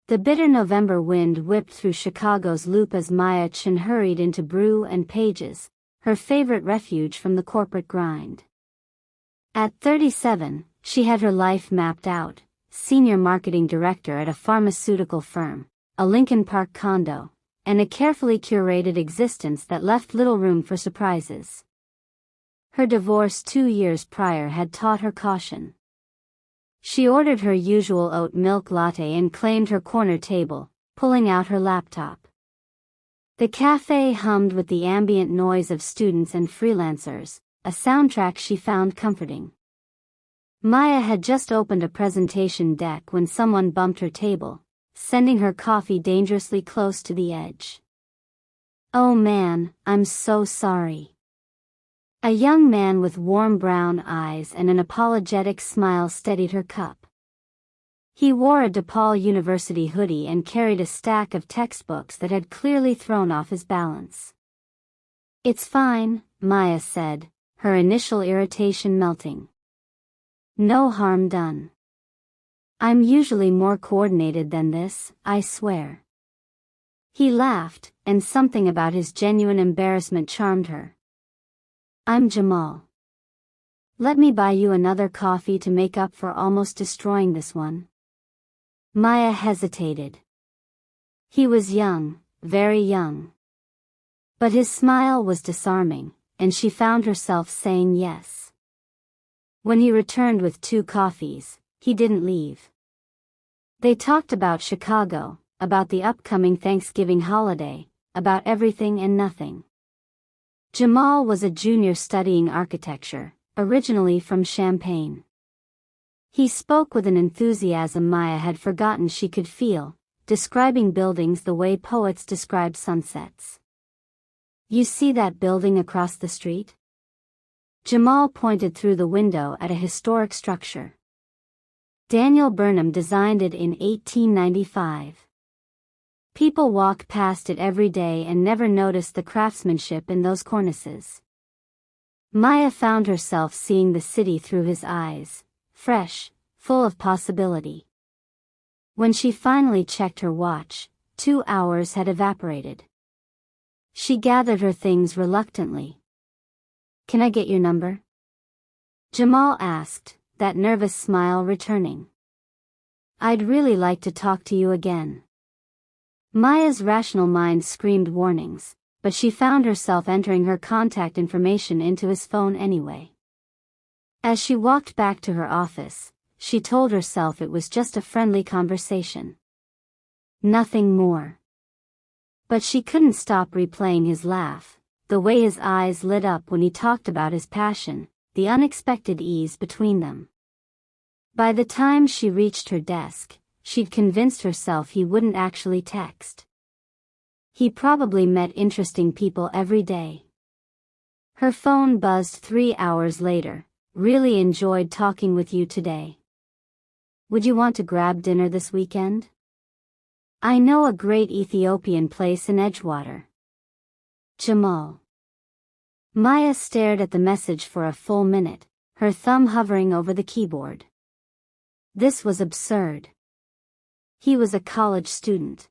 The bitter November wind whipped through Chicago's loop as Maya Chen hurried into Brew and Page's, her favorite refuge from the corporate grind. At 37, she had her life mapped out: senior marketing director at a pharmaceutical firm, a Lincoln Park condo, and a carefully curated existence that left little room for surprises. Her divorce 2 years prior had taught her caution. She ordered her usual oat milk latte and claimed her corner table, pulling out her laptop. The cafe hummed with the ambient noise of students and freelancers, a soundtrack she found comforting. Maya had just opened a presentation deck when someone bumped her table, sending her coffee dangerously close to the edge. "Oh man, I'm so sorry." A young man with warm brown eyes and an apologetic smile steadied her cup. He wore a DePaul University hoodie and carried a stack of textbooks that had clearly thrown off his balance. "It's fine," Maya said, her initial irritation melting. "No harm done. I'm usually more coordinated than this, I swear." He laughed, and something about his genuine embarrassment charmed her. "I'm Jamal. Let me buy you another coffee to make up for almost destroying this one." Maya hesitated. He was young, very young. But his smile was disarming, and she found herself saying yes. When he returned with 2 coffees, he didn't leave. They talked about Chicago, about the upcoming Thanksgiving holiday, about everything and nothing. Jamal was a junior studying architecture, originally from Champaign. He spoke with an enthusiasm Maya had forgotten she could feel, describing buildings the way poets describe sunsets. "You see that building across the street?" Jamal pointed through the window at a historic structure. Daniel Burnham designed it in 1895. People walk past it every day and never notice the craftsmanship in those cornices. Maya found herself seeing the city through his eyes, fresh, full of possibility. When she finally checked her watch, 2 hours had evaporated. She gathered her things reluctantly. "Can I get your number?" Jamal asked, that nervous smile returning. "I'd really like to talk to you again." Maya's rational mind screamed warnings, but she found herself entering her contact information into his phone anyway. As she walked back to her office, she told herself it was just a friendly conversation. Nothing more. But she couldn't stop replaying his laugh, the way his eyes lit up when he talked about his passion, the unexpected ease between them. By the time she reached her desk, she'd convinced herself he wouldn't actually text. He probably met interesting people every day. Her phone buzzed 3 hours later. "Really enjoyed talking with you today. Would you want to grab dinner this weekend? I know a great Ethiopian place in Edgewater. Jamal." Maya stared at the message for a full minute, her thumb hovering over the keyboard. This was absurd. He was a college student.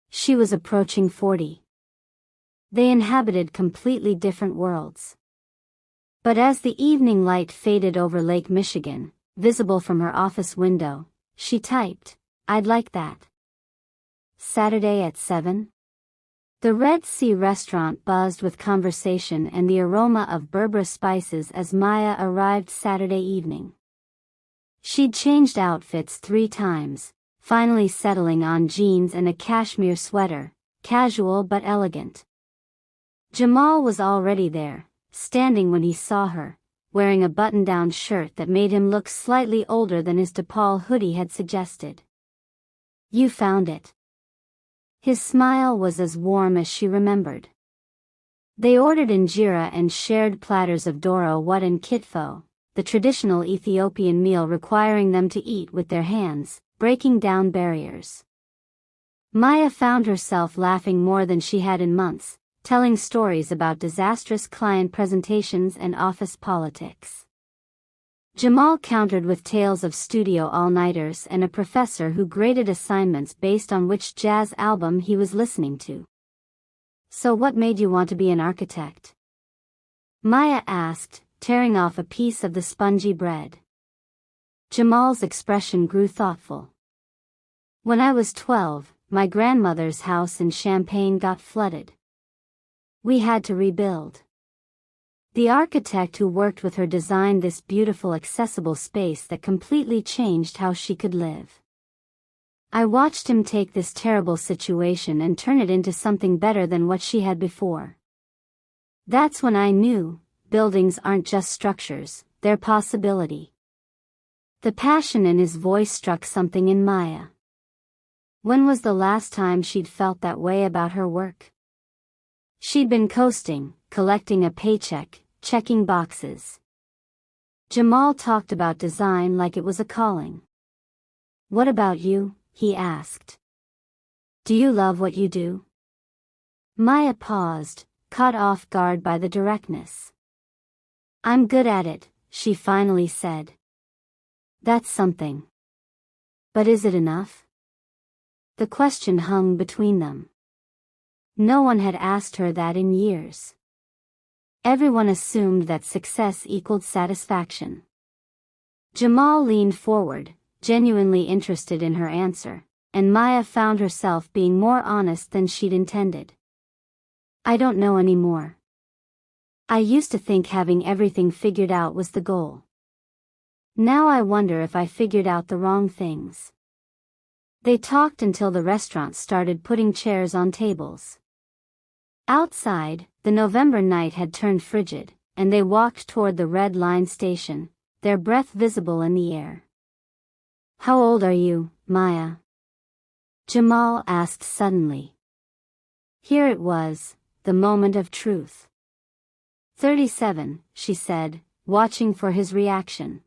She was approaching 40. They inhabited completely different worlds. But as the evening light faded over Lake Michigan, visible from her office window, she typed, "I'd like that. Saturday at 7? The Red Sea restaurant buzzed with conversation and the aroma of Berbera spices as Maya arrived Saturday evening. She'd changed outfits 3 times, finally settling on jeans and a cashmere sweater, casual but elegant. Jamal was already there, standing when he saw her, wearing a button-down shirt that made him look slightly older than his DePaul hoodie had suggested. "You found it." His smile was as warm as she remembered. They ordered injera and shared platters of doro wat and kitfo, the traditional Ethiopian meal requiring them to eat with their hands, breaking down barriers. Maya found herself laughing more than she had in months, telling stories about disastrous client presentations and office politics. Jamal countered with tales of studio all-nighters and a professor who graded assignments based on which jazz album he was listening to. So what made you want to be an architect? Maya asked, tearing off a piece of the spongy bread. Jamal's expression grew thoughtful. When I was 12, my grandmother's house in Champaign got flooded. We had to rebuild. The architect who worked with her designed this beautiful accessible space that completely changed how she could live. I watched him take this terrible situation and turn it into something better than what she had before. That's when I knew, buildings aren't just structures, they're possibility. The passion in his voice struck something in Maya. When was the last time she'd felt that way about her work? She'd been coasting, collecting a paycheck, checking boxes. Jamal talked about design like it was a calling. What about you? He asked. Do you love what you do? Maya paused, caught off guard by the directness. I'm good at it, she finally said. That's something. But is it enough? The question hung between them. No one had asked her that in years. Everyone assumed that success equaled satisfaction. Jamal leaned forward, genuinely interested in her answer, and Maya found herself being more honest than she'd intended. I don't know anymore. I used to think having everything figured out was the goal. Now I wonder if I figured out the wrong things. They talked until the restaurant started putting chairs on tables. Outside, the November night had turned frigid, and they walked toward the Red Line station, their breath visible in the air. How old are you, Maya? Jamal asked suddenly. Here it was, the moment of truth. 37, she said, watching for his reaction.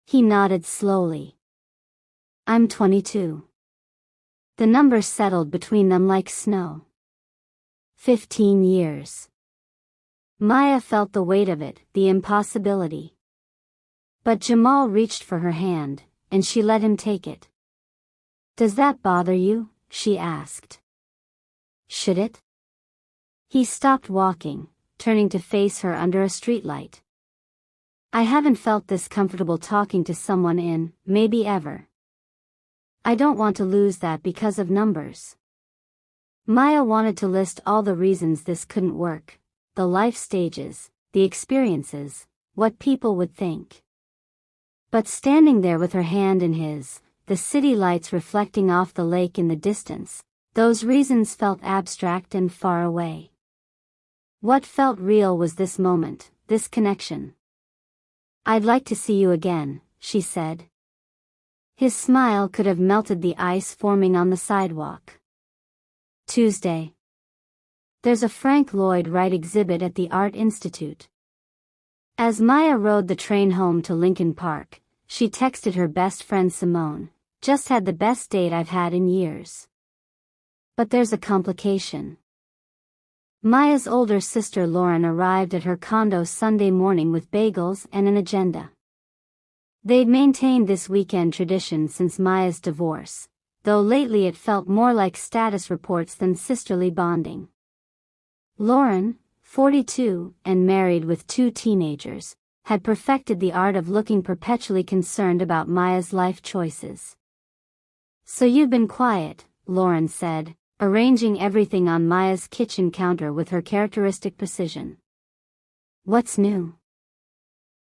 He nodded slowly. I'm 22. The number settled between them like snow. 15 years. Maya felt the weight of it, the impossibility. But Jamal reached for her hand, and she let him take it. Does that bother you? She asked. Should it? He stopped walking, turning to face her under a streetlight. I haven't felt this comfortable talking to someone in, maybe ever. I don't want to lose that because of numbers. Maya wanted to list all the reasons this couldn't work, the life stages, the experiences, what people would think. But standing there with her hand in his, the city lights reflecting off the lake in the distance, those reasons felt abstract and far away. What felt real was this moment, this connection. I'd like to see you again, she said. His smile could have melted the ice forming on the sidewalk. Tuesday. There's a Frank Lloyd Wright exhibit at the Art Institute. As Maya rode the train home to Lincoln Park, she texted her best friend Simone, just had the best date I've had in years. But there's a complication. Maya's older sister Lauren arrived at her condo Sunday morning with bagels and an agenda. They'd maintained this weekend tradition since Maya's divorce, though lately it felt more like status reports than sisterly bonding. Lauren, 42, and married with 2 teenagers, had perfected the art of looking perpetually concerned about Maya's life choices. So you've been quiet, Lauren said, arranging everything on Maya's kitchen counter with her characteristic precision. What's new?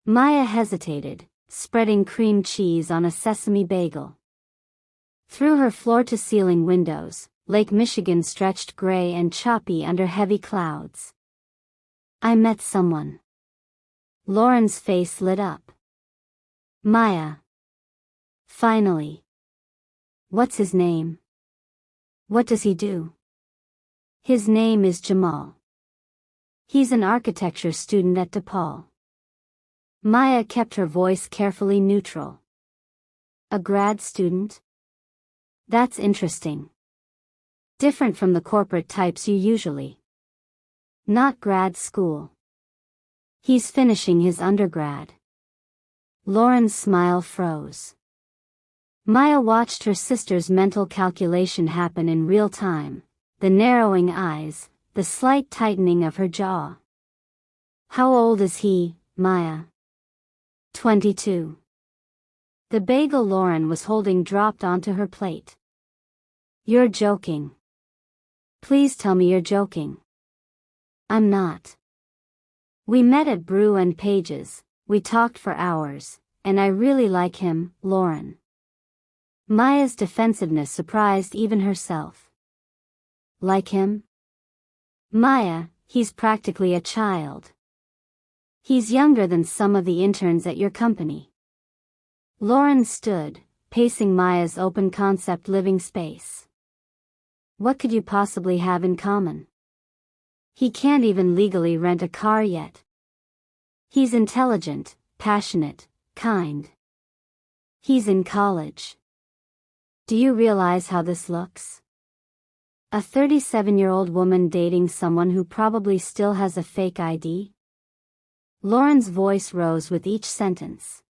Maya hesitated, spreading cream cheese on a sesame bagel. Through her floor-to-ceiling windows, Lake Michigan stretched gray and choppy under heavy clouds. I met someone. Lauren's face lit up. Maya. Finally. What's his name? What does he do? His name is Jamal. He's an architecture student at DePaul. Maya kept her voice carefully neutral. A grad student? That's interesting. Different from the corporate types you usually. Not grad school. He's finishing his undergrad. Lauren's smile froze. Maya watched her sister's mental calculation happen in real time, the narrowing eyes, the slight tightening of her jaw. How old is he, Maya? 22. The bagel Lauren was holding dropped onto her plate. You're joking. Please tell me you're joking. I'm not. We met at Brew and Page's, we talked for hours, and I really like him, Lauren. Maya's defensiveness surprised even herself. Like him? Maya, he's practically a child. He's younger than some of the interns at your company. Lauren stood, pacing Maya's open-concept living space. What could you possibly have in common? He can't even legally rent a car yet. He's intelligent, passionate, kind. He's in college. Do you realize how this looks? A 37-year-old woman dating someone who probably still has a fake ID? Lauren's voice rose with each sentence.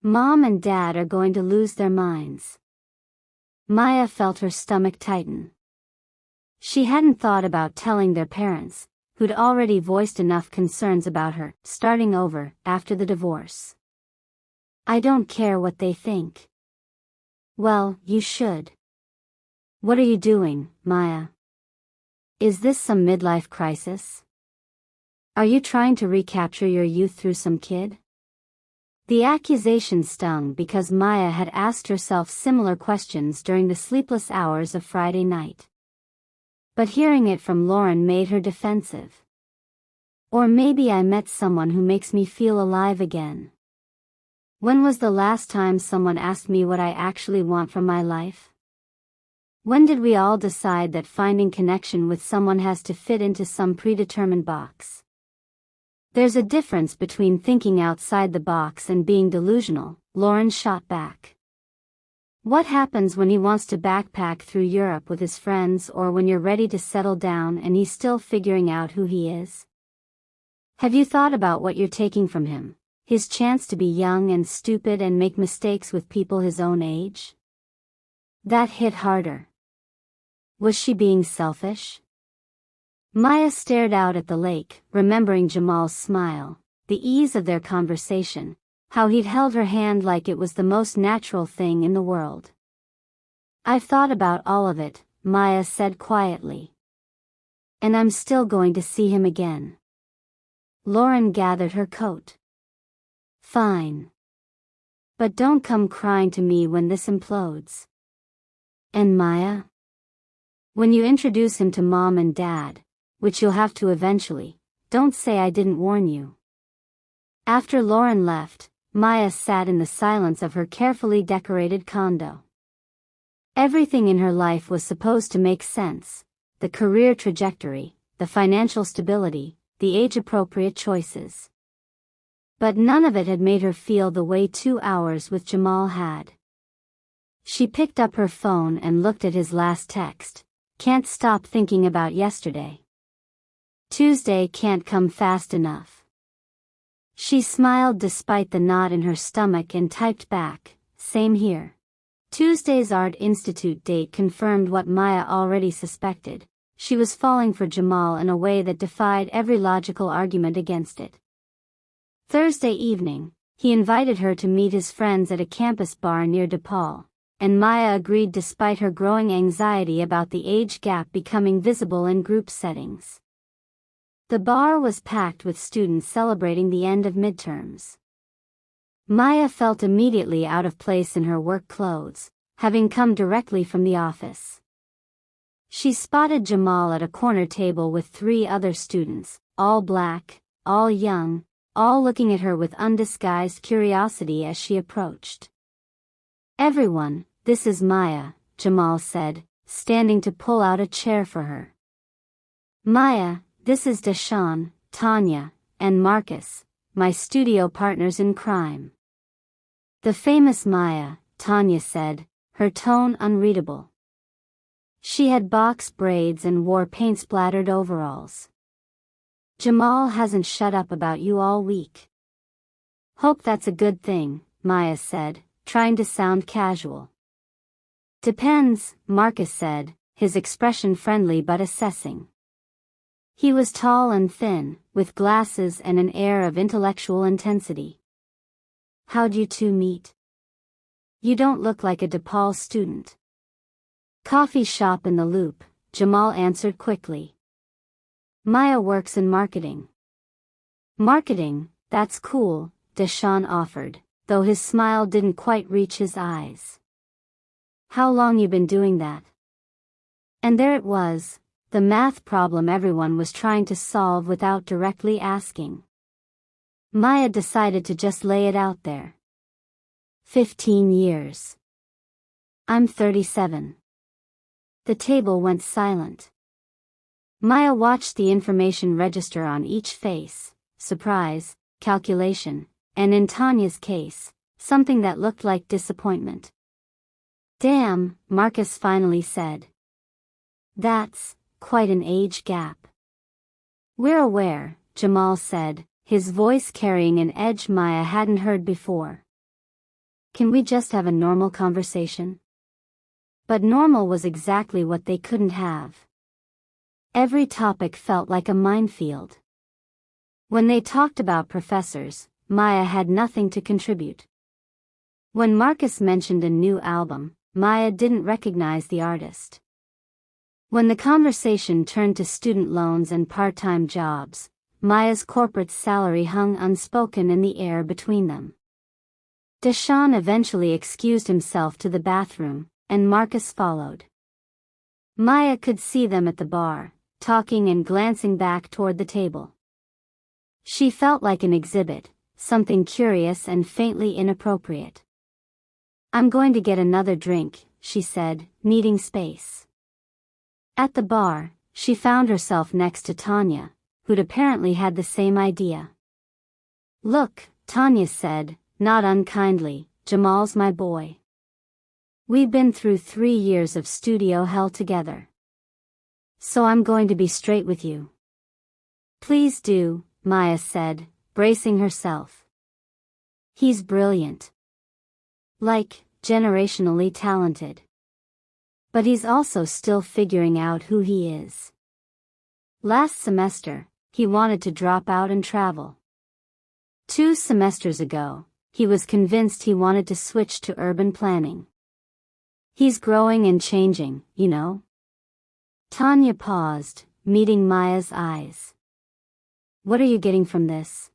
Mom and Dad are going to lose their minds. Maya felt her stomach tighten. She hadn't thought about telling their parents, who'd already voiced enough concerns about her starting over after the divorce. I don't care what they think. Well, you should. What are you doing, Maya? Is this some midlife crisis? Are you trying to recapture your youth through some kid? The accusation stung because Maya had asked herself similar questions during the sleepless hours of Friday night. But hearing it from Lauren made her defensive. Or maybe I met someone who makes me feel alive again. When was the last time someone asked me what I actually want from my life? When did we all decide that finding connection with someone has to fit into some predetermined box? There's a difference between thinking outside the box and being delusional, Lauren shot back. What happens when he wants to backpack through Europe with his friends, or when you're ready to settle down and he's still figuring out who he is? Have you thought about what you're taking from him? His chance to be young and stupid and make mistakes with people his own age? That hit harder. Was she being selfish? Maya stared out at the lake, remembering Jamal's smile, the ease of their conversation, how he'd held her hand like it was the most natural thing in the world. I've thought about all of it, Maya said quietly. And I'm still going to see him again. Lauren gathered her coat. Fine. But don't come crying to me when this implodes. And Maya? When you introduce him to Mom and Dad, which you'll have to eventually, don't say I didn't warn you. After Lauren left, Maya sat in the silence of her carefully decorated condo. Everything in her life was supposed to make sense: the career trajectory, the financial stability, the age-appropriate choices. But none of it had made her feel the way 2 hours with Jamal had. She picked up her phone and looked at his last text. Can't stop thinking about yesterday. Tuesday can't come fast enough. She smiled despite the knot in her stomach and typed back, same here. Tuesday's Art Institute date confirmed what Maya already suspected. She was falling for Jamal in a way that defied every logical argument against it. Thursday evening, he invited her to meet his friends at a campus bar near DePaul, and Maya agreed despite her growing anxiety about the age gap becoming visible in group settings. The bar was packed with students celebrating the end of midterms. Maya felt immediately out of place in her work clothes, having come directly from the office. She spotted Jamal at a corner table with 3 other students, all black, all young, all looking at her with undisguised curiosity as she approached. Everyone, this is Maya, Jamal said, standing to pull out a chair for her. Maya, this is Deshawn, Tanya, and Marcus, my studio partners in crime. The famous Maya, Tanya said, her tone unreadable. She had box braids and wore paint-splattered overalls. Jamal hasn't shut up about you all week. Hope that's a good thing, Maya said, trying to sound casual. Depends, Marcus said, his expression friendly but assessing. He was tall and thin, with glasses and an air of intellectual intensity. How'd you two meet? You don't look like a DePaul student. Coffee shop in the Loop, Jamal answered quickly. Maya works in marketing. Marketing, that's cool, Deshaun offered, though his smile didn't quite reach his eyes. How long you been doing that? And there it was, the math problem everyone was trying to solve without directly asking. Maya decided to just lay it out there. 15 years. I'm 37. The table went silent. Maya watched the information register on each face, surprise, calculation, and in Tanya's case, something that looked like disappointment. Damn, Marcus finally said. That's quite an age gap. We're aware, Jamal said, his voice carrying an edge Maya hadn't heard before. Can we just have a normal conversation? But normal was exactly what they couldn't have. Every topic felt like a minefield. When they talked about professors, Maya had nothing to contribute. When Marcus mentioned a new album, Maya didn't recognize the artist. When the conversation turned to student loans and part-time jobs, Maya's corporate salary hung unspoken in the air between them. Deshaun eventually excused himself to the bathroom, and Marcus followed. Maya could see them at the bar, talking and glancing back toward the table. She felt like an exhibit, something curious and faintly inappropriate. I'm going to get another drink, she said, needing space. At the bar, she found herself next to Tanya, who'd apparently had the same idea. Look, Tanya said, not unkindly, Jamal's my boy. We've been through 3 years of studio hell together. So I'm going to be straight with you. Please do, Maya said, bracing herself. He's brilliant. Like, generationally talented. But he's also still figuring out who he is. Last semester, he wanted to drop out and travel. 2 semesters ago, he was convinced he wanted to switch to urban planning. He's growing and changing, you know. Tanya paused, meeting Maya's eyes. What are you getting from this?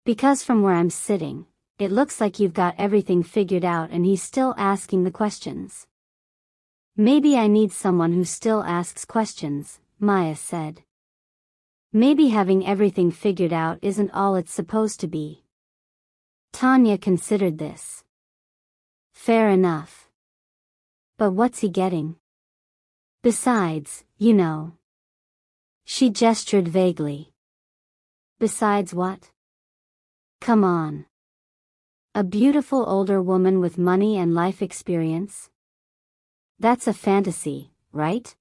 Because from where I'm sitting, it looks like you've got everything figured out and he's still asking the questions. Maybe I need someone who still asks questions, Maya said. Maybe having everything figured out isn't all it's supposed to be. Tanya considered this. Fair enough. But what's he getting? Besides, you know. She gestured vaguely. Besides what? Come on. A beautiful older woman with money and life experience? That's a fantasy, right?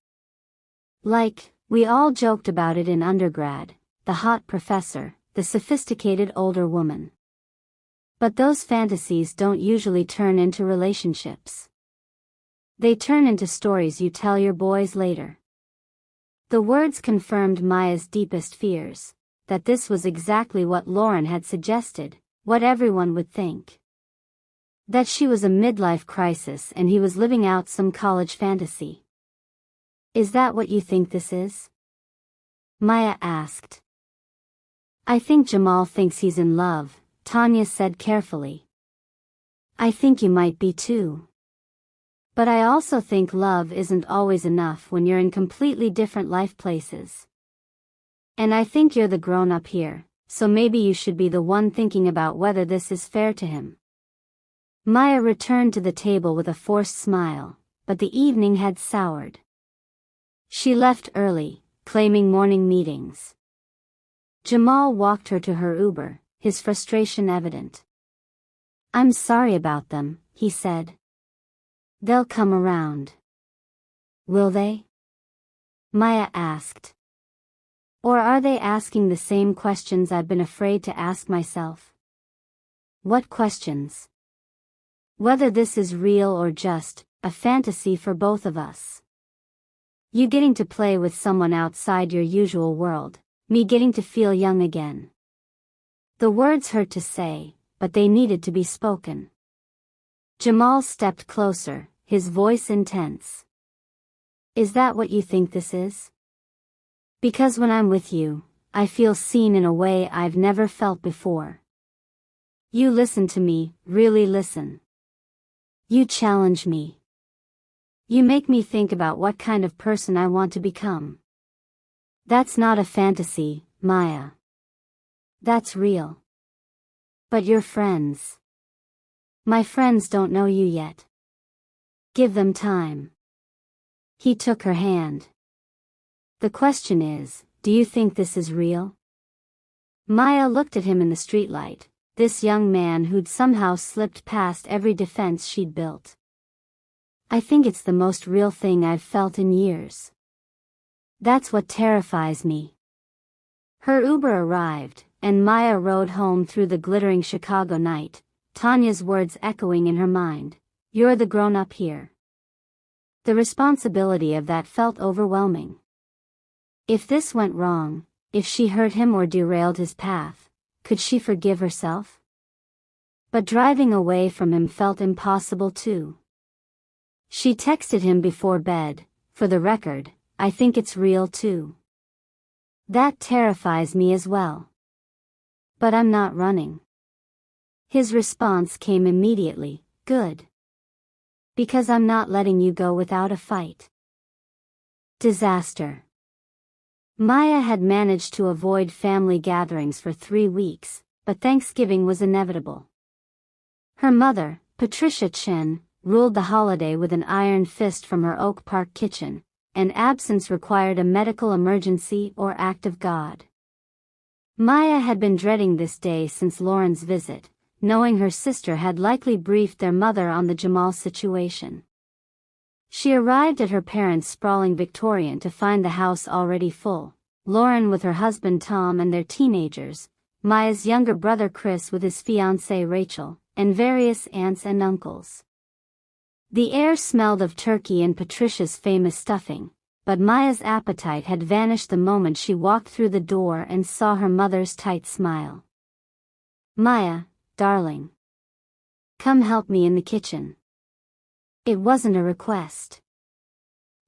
Like, we all joked about it in undergrad, the hot professor, the sophisticated older woman. But those fantasies don't usually turn into relationships. They turn into stories you tell your boys later. The words confirmed Maya's deepest fears, that this was exactly what Lauren had suggested, what everyone would think. That she was a midlife crisis and he was living out some college fantasy. Is that what you think this is? Maya asked. I think Jamal thinks he's in love, Tanya said carefully. I think you might be too. But I also think love isn't always enough when you're in completely different life places. And I think you're the grown-up here, so maybe you should be the one thinking about whether this is fair to him. Maya returned to the table with a forced smile, but the evening had soured. She left early, claiming morning meetings. Jamal walked her to her Uber, his frustration evident. I'm sorry about them, he said. They'll come around. Will they? Maya asked. Or are they asking the same questions I've been afraid to ask myself? What questions? Whether this is real or just a fantasy for both of us. You getting to play with someone outside your usual world, me getting to feel young again. The words hurt to say, but they needed to be spoken. Jamal stepped closer, his voice intense. Is that what you think this is? Because when I'm with you, I feel seen in a way I've never felt before. You listen to me, really listen. You challenge me. You make me think about what kind of person I want to become. That's not a fantasy, Maya. That's real. But your friends. My friends don't know you yet. Give them time. He took her hand. The question is, do you think this is real? Maya looked at him in the streetlight, this young man who'd somehow slipped past every defense she'd built. I think it's the most real thing I've felt in years. That's what terrifies me. Her Uber arrived, and Maya rode home through the glittering Chicago night, Tanya's words echoing in her mind. You're the grown-up here. The responsibility of that felt overwhelming. If this went wrong, if she hurt him or derailed his path, could she forgive herself? But driving away from him felt impossible too. She texted him before bed, for the record, I think it's real too. That terrifies me as well. But I'm not running. His response came immediately, good. Because I'm not letting you go without a fight. Disaster. Maya had managed to avoid family gatherings for 3 weeks, but Thanksgiving was inevitable. Her mother, Patricia Chen, ruled the holiday with an iron fist from her Oak Park kitchen, and absence required a medical emergency or act of God. Maya had been dreading this day since Lauren's visit, knowing her sister had likely briefed their mother on the Jamal situation. She arrived at her parents' sprawling Victorian to find the house already full, Lauren with her husband Tom and their teenagers, Maya's younger brother Chris with his fiancée Rachel, and various aunts and uncles. The air smelled of turkey and Patricia's famous stuffing, but Maya's appetite had vanished the moment she walked through the door and saw her mother's tight smile. Maya, darling. Come help me in the kitchen. It wasn't a request.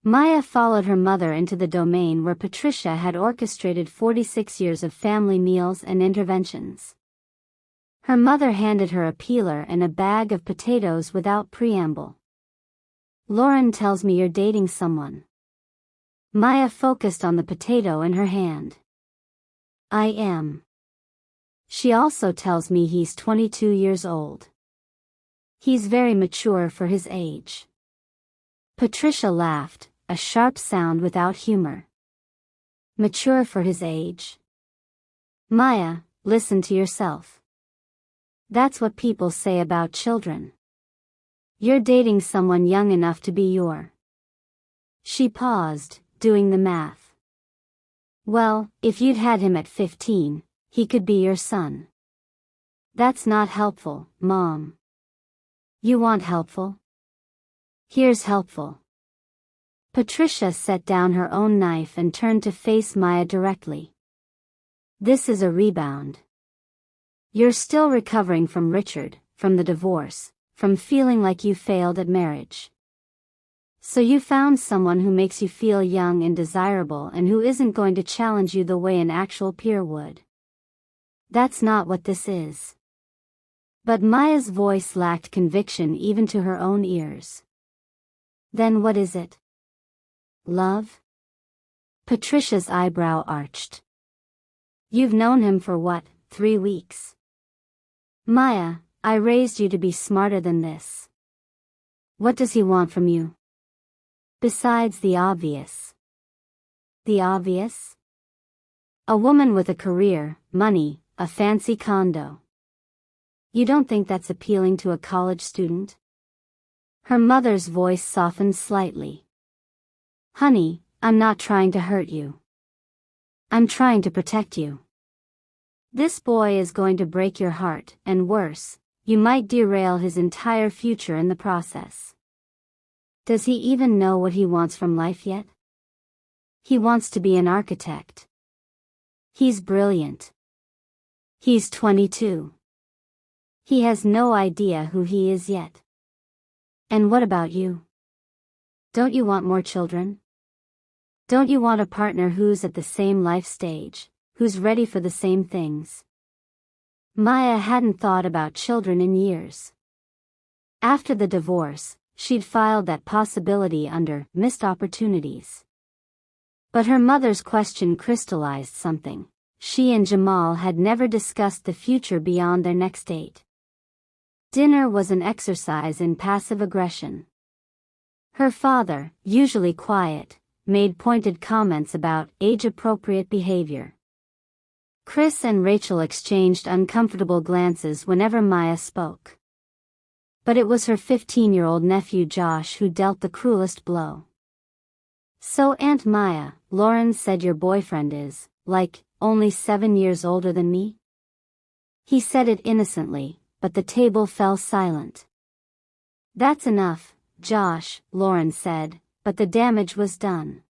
Maya followed her mother into the domain where Patricia had orchestrated 46 years of family meals and interventions. Her mother handed her a peeler and a bag of potatoes without preamble. Lauren tells me you're dating someone. Maya focused on the potato in her hand. I am. She also tells me he's 22 years old. He's very mature for his age. Patricia laughed, a sharp sound without humor. Mature for his age? Maya, listen to yourself. That's what people say about children. You're dating someone young enough to be your. She paused, doing the math. Well, if you'd had him at 15, he could be your son. That's not helpful, Mom. You want helpful? Here's helpful. Patricia set down her own knife and turned to face Maya directly. This is a rebound. You're still recovering from Richard, from the divorce, from feeling like you failed at marriage. So you found someone who makes you feel young and desirable and who isn't going to challenge you the way an actual peer would. That's not what this is. But Maya's voice lacked conviction even to her own ears. Then what is it? Love? Patricia's eyebrow arched. You've known him for what, 3 weeks? Maya, I raised you to be smarter than this. What does he want from you? Besides the obvious. The obvious? A woman with a career, money, a fancy condo. You don't think that's appealing to a college student? Her mother's voice softened slightly. Honey, I'm not trying to hurt you. I'm trying to protect you. This boy is going to break your heart, and worse, you might derail his entire future in the process. Does he even know what he wants from life yet? He wants to be an architect. He's brilliant. He's 22. He has no idea who he is yet. And what about you? Don't you want more children? Don't you want a partner who's at the same life stage, who's ready for the same things? Maya hadn't thought about children in years. After the divorce, she'd filed that possibility under missed opportunities. But her mother's question crystallized something. She and Jamal had never discussed the future beyond their next date. Dinner was an exercise in passive aggression. Her father, usually quiet, made pointed comments about age-appropriate behavior. Chris and Rachel exchanged uncomfortable glances whenever Maya spoke. But it was her 15-year-old nephew Josh who dealt the cruelest blow. "So Aunt Maya, Lauren said your boyfriend is, like, only 7 years older than me?" He said it innocently, but the table fell silent. "That's enough, Josh," Lauren said, but the damage was done.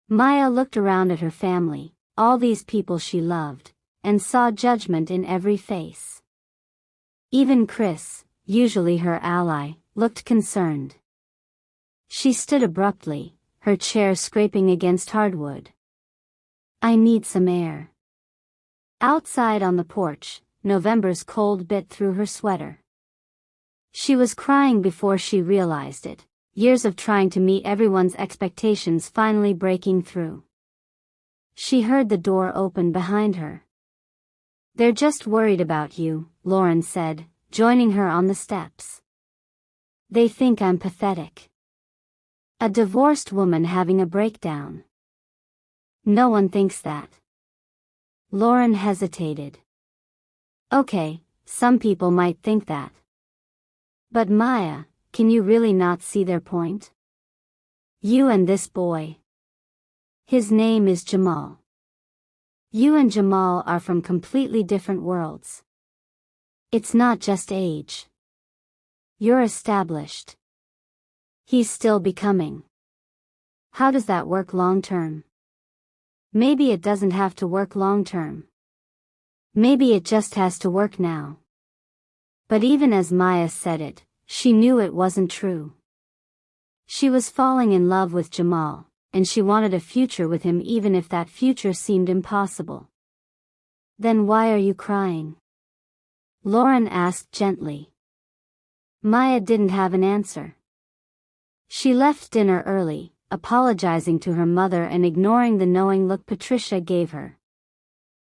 Maya looked around at her family, all these people she loved, and saw judgment in every face. Even Chris, usually her ally, looked concerned. She stood abruptly, her chair scraping against hardwood. "I need some air." Outside on the porch, November's cold bit through her sweater. She was crying before she realized it, years of trying to meet everyone's expectations finally breaking through. She heard the door open behind her. "They're just worried about you," Lauren said, joining her on the steps. "They think I'm pathetic. A divorced woman having a breakdown." "No one thinks that." Lauren hesitated. "Okay, some people might think that. But Maya, can you really not see their point? You and this boy. His name is Jamal. You and Jamal are from completely different worlds. It's not just age. You're established. He's still becoming. How does that work long term? Maybe it doesn't have to work long term. Maybe it just has to work now." But even as Maya said it, she knew it wasn't true. She was falling in love with Jamal, and she wanted a future with him even if that future seemed impossible. "Then why are you crying?" Lauren asked gently. Maya didn't have an answer. She left dinner early, apologizing to her mother and ignoring the knowing look Patricia gave her.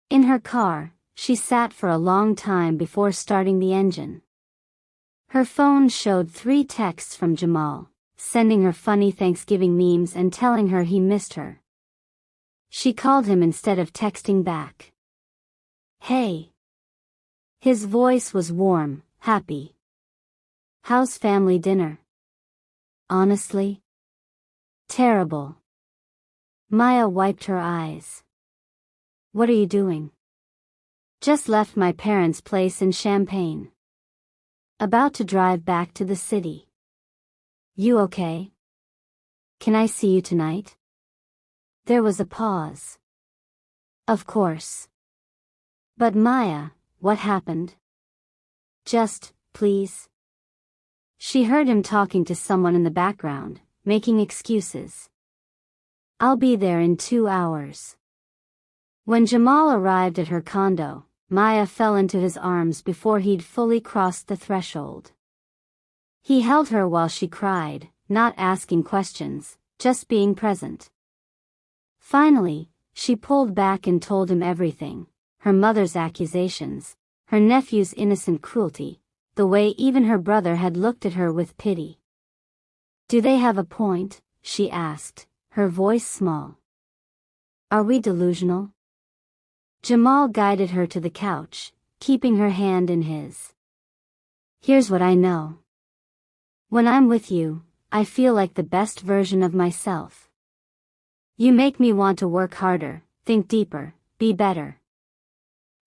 In her car, she sat for a long time before starting the engine. Her phone showed 3 texts from Jamal, sending her funny Thanksgiving memes and telling her he missed her. She called him instead of texting back. "Hey." His voice was warm, happy. "How's family dinner?" "Honestly? Terrible." Maya wiped her eyes. "What are you doing?" "Just left my parents' place in Champaign. About to drive back to the city." "You okay? Can I see you tonight?" There was a pause. "Of course." "But Maya, what happened?" "Just, please." She heard him talking to someone in the background, making excuses. "I'll be there in 2 hours." When Jamal arrived at her condo, Maya fell into his arms before he'd fully crossed the threshold. He held her while she cried, not asking questions, just being present. Finally, she pulled back and told him everything, her mother's accusations, her nephew's innocent cruelty, the way even her brother had looked at her with pity. "Do they have a point?" she asked, her voice small. "Are we delusional?" Jamal guided her to the couch, keeping her hand in his. "Here's what I know. When I'm with you, I feel like the best version of myself. You make me want to work harder, think deeper, be better.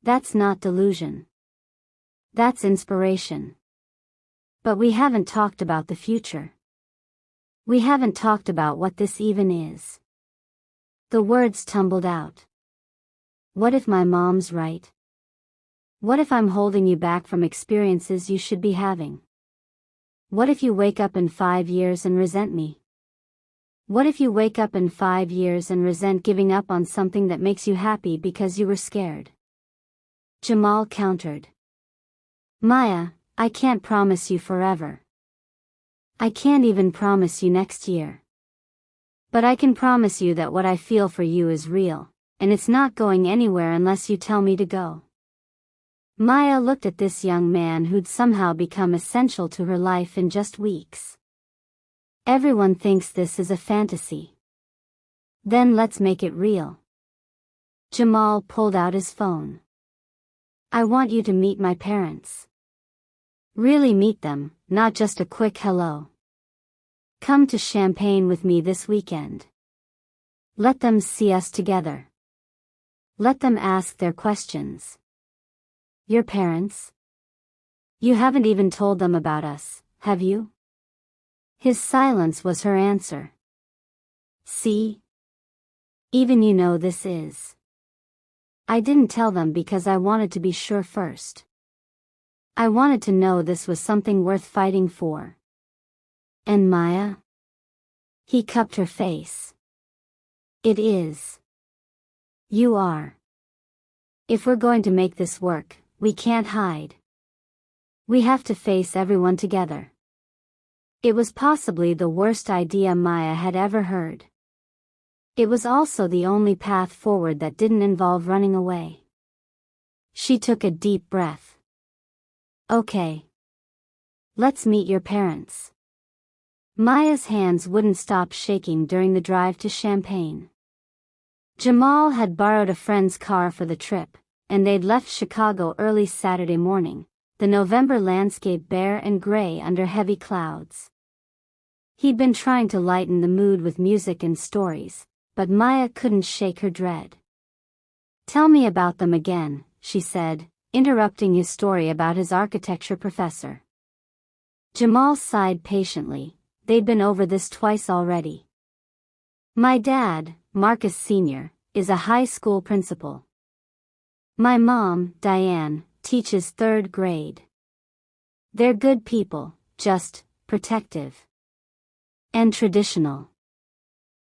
That's not delusion. That's inspiration. But we haven't talked about the future. We haven't talked about what this even is. The words tumbled out. What if my mom's right? What if I'm holding you back from experiences you should be having? What if you wake up in 5 years and resent me? What if you wake up in 5 years and resent giving up on something that makes you happy because you were scared? Jamal countered. Maya, I can't promise you forever. I can't even promise you next year. But I can promise you that what I feel for you is real, and it's not going anywhere unless you tell me to go. Maya looked at this young man who'd somehow become essential to her life in just weeks. Everyone thinks this is a fantasy. Then let's make it real. Jamal pulled out his phone. I want you to meet my parents. Really meet them, not just a quick hello. Come to Champagne with me this weekend. Let them see us together. Let them ask their questions. Your parents? You haven't even told them about us, have you? His silence was her answer. See? Even you know this is. I didn't tell them because I wanted to be sure first. I wanted to know this was something worth fighting for. And Maya? He cupped her face. It is. You are. If we're going to make this work, we can't hide. We have to face everyone together. It was possibly the worst idea Maya had ever heard. It was also the only path forward that didn't involve running away. She took a deep breath. Okay. Let's meet your parents. Maya's hands wouldn't stop shaking during the drive to Champagne. Jamal had borrowed a friend's car for the trip, and they'd left Chicago early Saturday morning, the November landscape bare and gray under heavy clouds. He'd been trying to lighten the mood with music and stories, but Maya couldn't shake her dread. Tell me about them again, she said, interrupting his story about his architecture professor. Jamal sighed patiently. They'd been over this twice already. My dad, Marcus Sr., is a high school principal. My mom, Diane, teaches 3rd grade. They're good people, just protective. And traditional.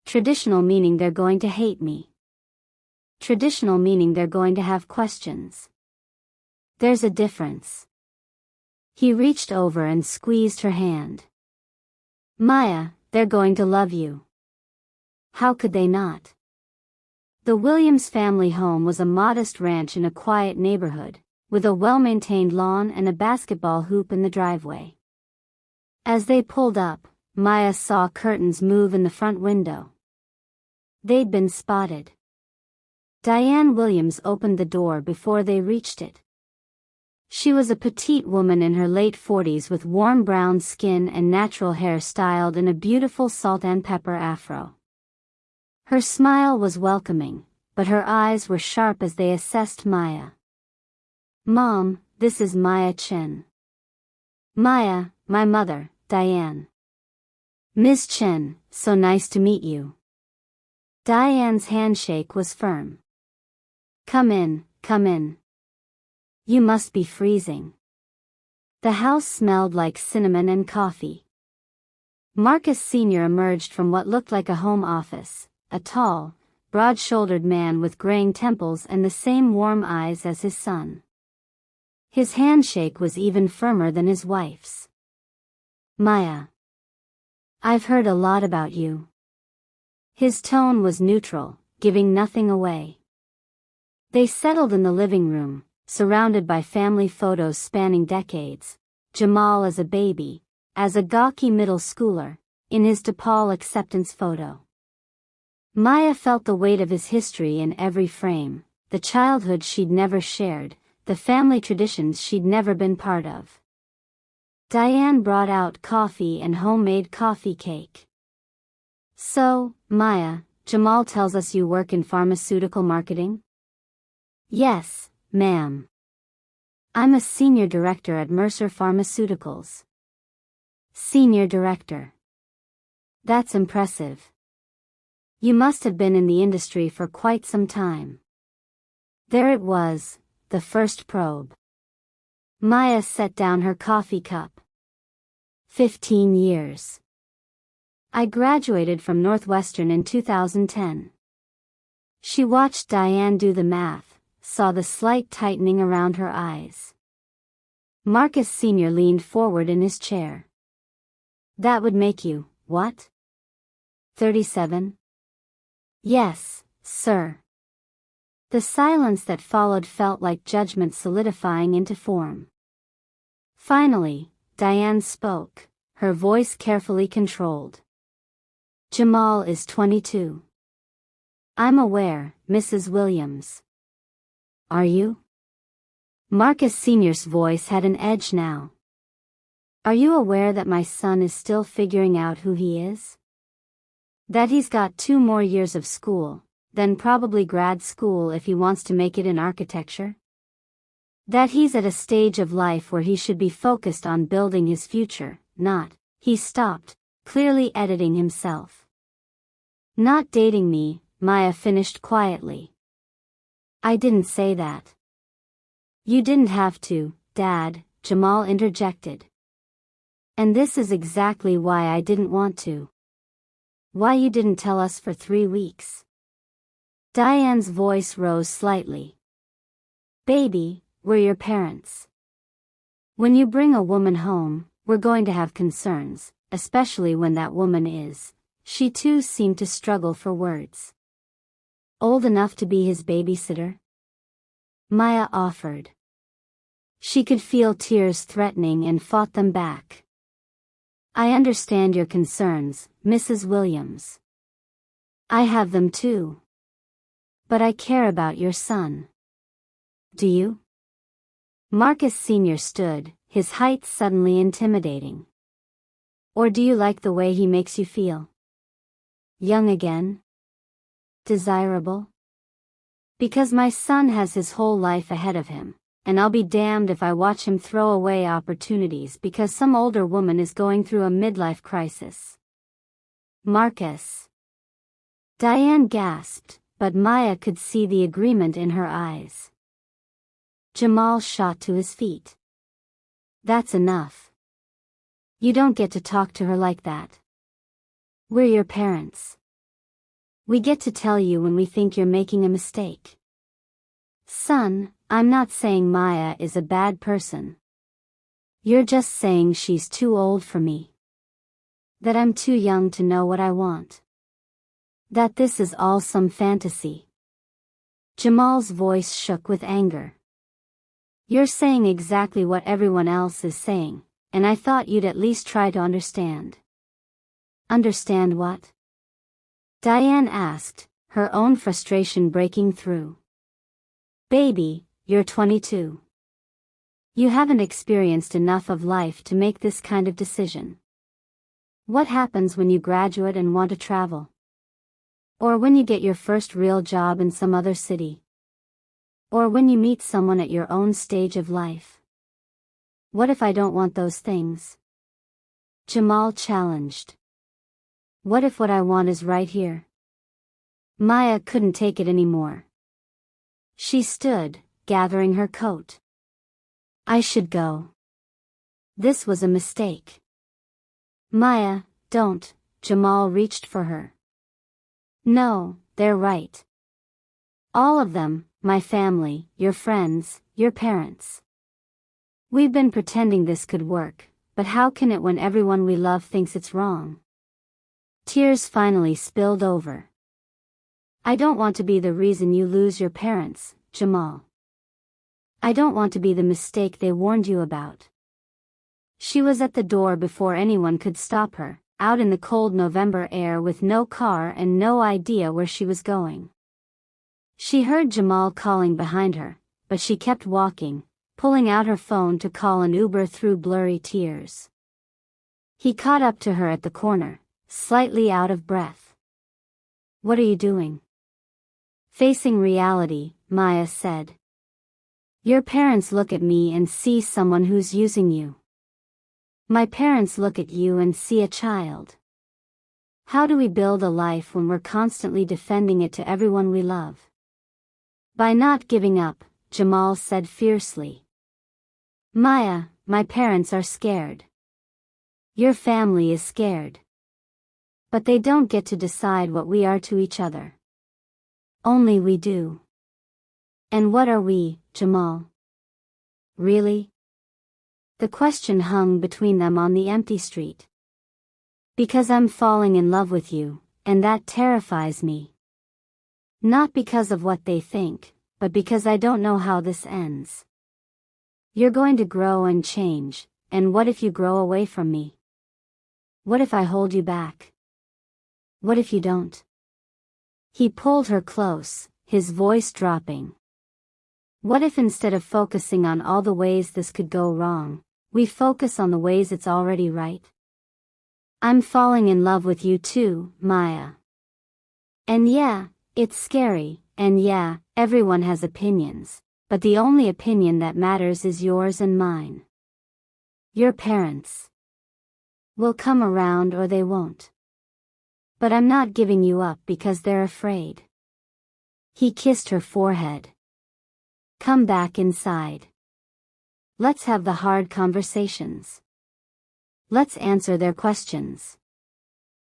Traditional meaning they're going to hate me. Traditional meaning they're going to have questions. There's a difference. He reached over and squeezed her hand. Maya, they're going to love you. How could they not? The Williams family home was a modest ranch in a quiet neighborhood, with a well-maintained lawn and a basketball hoop in the driveway. As they pulled up, Maya saw curtains move in the front window. They'd been spotted. Diane Williams opened the door before they reached it. She was a petite woman in her late 40s with warm brown skin and natural hair styled in a beautiful salt and pepper afro. Her smile was welcoming, but her eyes were sharp as they assessed Maya. Mom, this is Maya Chen. Maya, my mother, Diane. Miss Chen, so nice to meet you. Diane's handshake was firm. Come in, come in. You must be freezing. The house smelled like cinnamon and coffee. Marcus Sr. emerged from what looked like a home office, a tall, broad-shouldered man with graying temples and the same warm eyes as his son. His handshake was even firmer than his wife's. Maya. I've heard a lot about you. His tone was neutral, giving nothing away. They settled in the living room, surrounded by family photos spanning decades, Jamal as a baby, as a gawky middle schooler, in his DePaul acceptance photo. Maya felt the weight of his history in every frame, the childhood she'd never shared, the family traditions she'd never been part of. Diane brought out coffee and homemade coffee cake. So, Maya, Jamal tells us you work in pharmaceutical marketing? Yes, ma'am. I'm a senior director at Mercer Pharmaceuticals. Senior director. That's impressive. You must have been in the industry for quite some time. There it was, the first probe. Maya set down her coffee cup. 15 years. I graduated from Northwestern in 2010. She watched Diane do the math, saw the slight tightening around her eyes. Marcus Sr. leaned forward in his chair. That would make you, what? 37? Yes, sir. The silence that followed felt like judgment solidifying into form. Finally, Diane spoke, her voice carefully controlled. Jamal is 22. I'm aware, Mrs. Williams. Are you? Marcus Sr.'s voice had an edge now. Are you aware that my son is still figuring out who he is? That he's got 2 more years of school, then probably grad school if he wants to make it in architecture? That he's at a stage of life where he should be focused on building his future, not, he stopped, clearly editing himself. Not dating me, Maya finished quietly. I didn't say that. You didn't have to, Dad, Jamal interjected. And this is exactly why I didn't want to. Why you didn't tell us for 3 weeks. Diane's voice rose slightly. Baby, we're your parents. When you bring a woman home, we're going to have concerns, especially when that woman is. She too seemed to struggle for words. Old enough to be his babysitter? Maya offered. She could feel tears threatening and fought them back. I understand your concerns, Mrs. Williams. I have them too. But I care about your son. Do you? Marcus Sr. stood, his height suddenly intimidating. Or do you like the way he makes you feel? Young again? Desirable? Because my son has his whole life ahead of him, and I'll be damned if I watch him throw away opportunities because some older woman is going through a midlife crisis. Marcus. Diane gasped, but Maya could see the agreement in her eyes. Jamal shot to his feet. That's enough. You don't get to talk to her like that. We're your parents. We get to tell you when we think you're making a mistake. Son, I'm not saying Maya is a bad person. You're just saying she's too old for me. That I'm too young to know what I want. That this is all some fantasy. Jamal's voice shook with anger. You're saying exactly what everyone else is saying, and I thought you'd at least try to understand. Understand what? Diane asked, her own frustration breaking through. Baby, you're 22. You haven't experienced enough of life to make this kind of decision. What happens when you graduate and want to travel? Or when you get your first real job in some other city? Or when you meet someone at your own stage of life? What if I don't want those things? Jamal challenged. What if what I want is right here? Maya couldn't take it anymore. She stood, gathering her coat. I should go. This was a mistake. Maya, don't, Jamal reached for her. No, they're right. All of them, my family, your friends, your parents. We've been pretending this could work, but how can it when everyone we love thinks it's wrong? Tears finally spilled over. I don't want to be the reason you lose your parents, Jamal. I don't want to be the mistake they warned you about. She was at the door before anyone could stop her, out in the cold November air with no car and no idea where she was going. She heard Jamal calling behind her, but she kept walking, pulling out her phone to call an Uber through blurry tears. He caught up to her at the corner, slightly out of breath. What are you doing? Facing reality, Maya said. Your parents look at me and see someone who's using you. My parents look at you and see a child. How do we build a life when we're constantly defending it to everyone we love? By not giving up, Jamal said fiercely. Maya, my parents are scared. Your family is scared. But they don't get to decide what we are to each other. Only we do. And what are we, Jamal? Really? The question hung between them on the empty street. Because I'm falling in love with you, and that terrifies me. Not because of what they think, but because I don't know how this ends. You're going to grow and change, and what if you grow away from me? What if I hold you back? What if you don't? He pulled her close, his voice dropping. What if instead of focusing on all the ways this could go wrong, we focus on the ways it's already right? I'm falling in love with you too, Maya. And yeah, it's scary, and yeah, everyone has opinions, but the only opinion that matters is yours and mine. Your parents will come around or they won't. But I'm not giving you up because they're afraid. He kissed her forehead. Come back inside. Let's have the hard conversations. Let's answer their questions.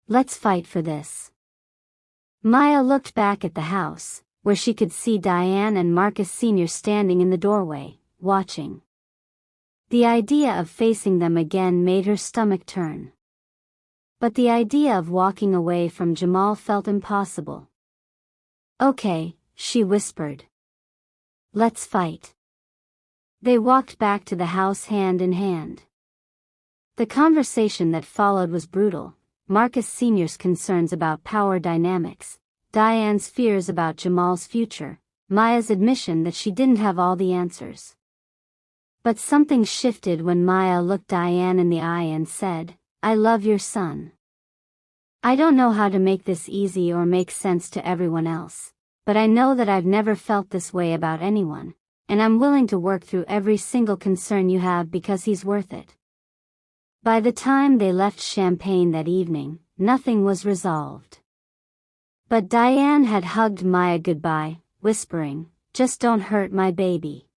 Let's fight for this. Maya looked back at the house, where she could see Diane and Marcus Sr. standing in the doorway, watching. The idea of facing them again made her stomach turn. But the idea of walking away from Jamal felt impossible. Okay, she whispered. Let's fight. They walked back to the house hand in hand. The conversation that followed was brutal. Marcus Sr.'s concerns about power dynamics, Diane's fears about Jamal's future, Maya's admission that she didn't have all the answers. But something shifted when Maya looked Diane in the eye and said, I love your son. I don't know how to make this easy or make sense to everyone else, but I know that I've never felt this way about anyone, and I'm willing to work through every single concern you have because he's worth it. By the time they left Champagne that evening, nothing was resolved. But Diane had hugged Maya goodbye, whispering, just don't hurt my baby.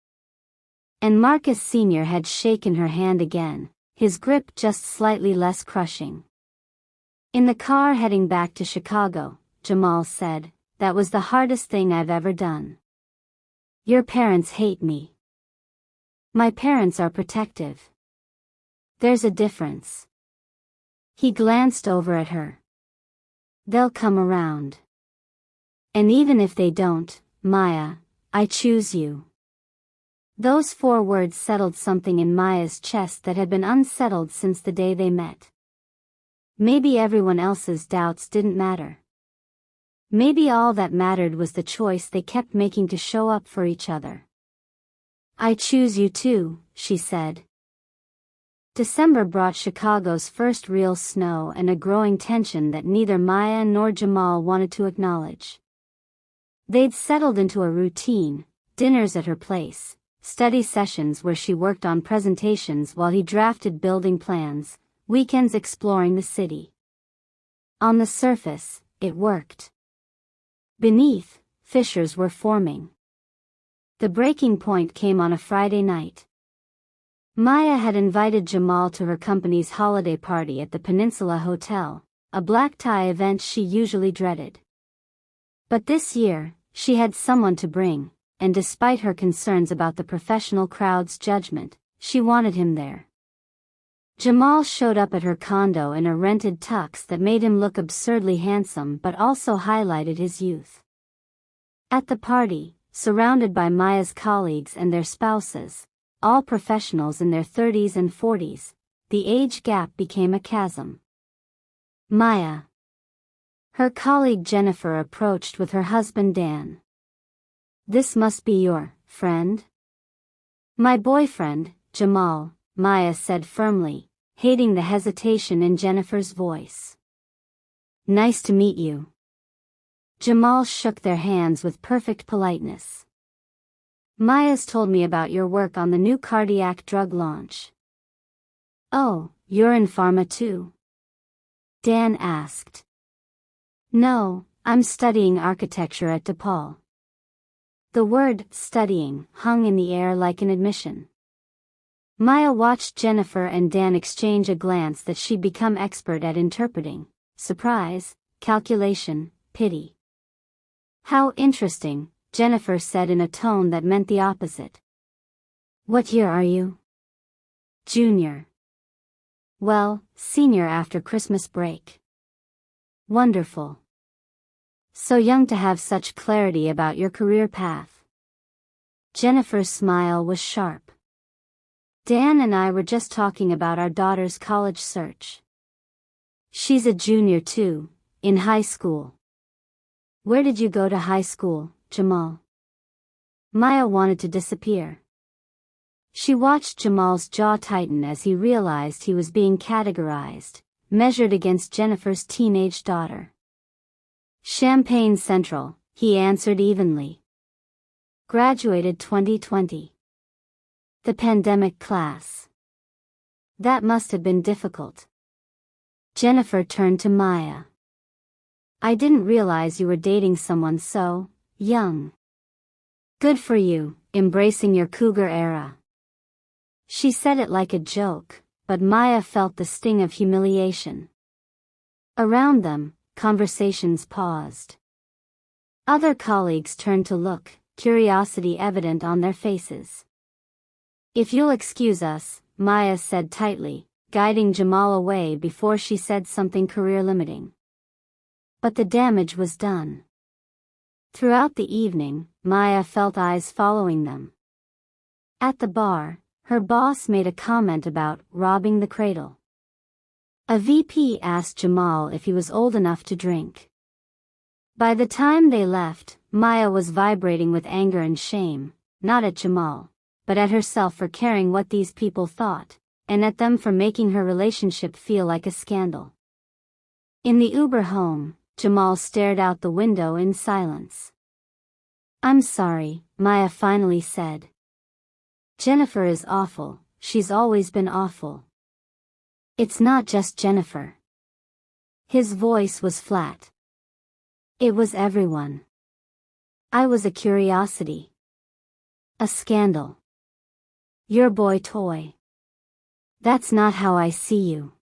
And Marcus Sr. had shaken her hand again, his grip just slightly less crushing. In the car heading back to Chicago, Jamal said, that was the hardest thing I've ever done. Your parents hate me. My parents are protective. There's a difference. He glanced over at her. They'll come around. And even if they don't, Maya, I choose you. Those 4 words settled something in Maya's chest that had been unsettled since the day they met. Maybe everyone else's doubts didn't matter. Maybe all that mattered was the choice they kept making to show up for each other. I choose you too, she said. December brought Chicago's first real snow and a growing tension that neither Maya nor Jamal wanted to acknowledge. They'd settled into a routine, dinners at her place, study sessions where she worked on presentations while he drafted building plans, weekends exploring the city. On the surface, it worked. Beneath, fissures were forming. The breaking point came on a Friday night. Maya had invited Jamal to her company's holiday party at the Peninsula Hotel, a black tie event she usually dreaded. But this year, she had someone to bring, and despite her concerns about the professional crowd's judgment, she wanted him there. Jamal showed up at her condo in a rented tux that made him look absurdly handsome but also highlighted his youth. At the party, surrounded by Maya's colleagues and their spouses, all professionals in their 30s and 40s, the age gap became a chasm. Maya. Her colleague Jennifer approached with her husband Dan. This must be your friend? My boyfriend, Jamal, Maya said firmly, hating the hesitation in Jennifer's voice. Nice to meet you. Jamal shook their hands with perfect politeness. Maya's told me about your work on the new cardiac drug launch. Oh, you're in pharma too? Dan asked. No, I'm studying architecture at DePaul. The word studying hung in the air like an admission. Maya watched Jennifer and Dan exchange a glance that she'd become expert at interpreting: surprise, calculation, pity. How interesting, Jennifer said in a tone that meant the opposite. What year are you? Junior. Well, senior after Christmas break. Wonderful. So young to have such clarity about your career path. Jennifer's smile was sharp. Dan and I were just talking about our daughter's college search. She's a junior too, in high school. Where did you go to high school, Jamal? Maya wanted to disappear. She watched Jamal's jaw tighten as he realized he was being categorized, measured against Jennifer's teenage daughter. Champaign Central, he answered evenly. Graduated 2020. The pandemic class. That must have been difficult. Jennifer turned to Maya. I didn't realize you were dating someone so young. Good for you, embracing your cougar era. She said it like a joke, but Maya felt the sting of humiliation. Around them, conversations paused. Other colleagues turned to look, curiosity evident on their faces. If you'll excuse us, Maya said tightly, guiding Jamal away before she said something career-limiting. But the damage was done. Throughout the evening, Maya felt eyes following them. At the bar, her boss made a comment about robbing the cradle. A VP asked Jamal if he was old enough to drink. By the time they left, Maya was vibrating with anger and shame, not at Jamal, but at herself for caring what these people thought, and at them for making her relationship feel like a scandal. In the Uber home, Jamal stared out the window in silence. I'm sorry, Maya finally said. Jennifer is awful, she's always been awful. It's not just Jennifer. His voice was flat. It was everyone. I was a curiosity. A scandal. Your boy toy. That's not how I see you.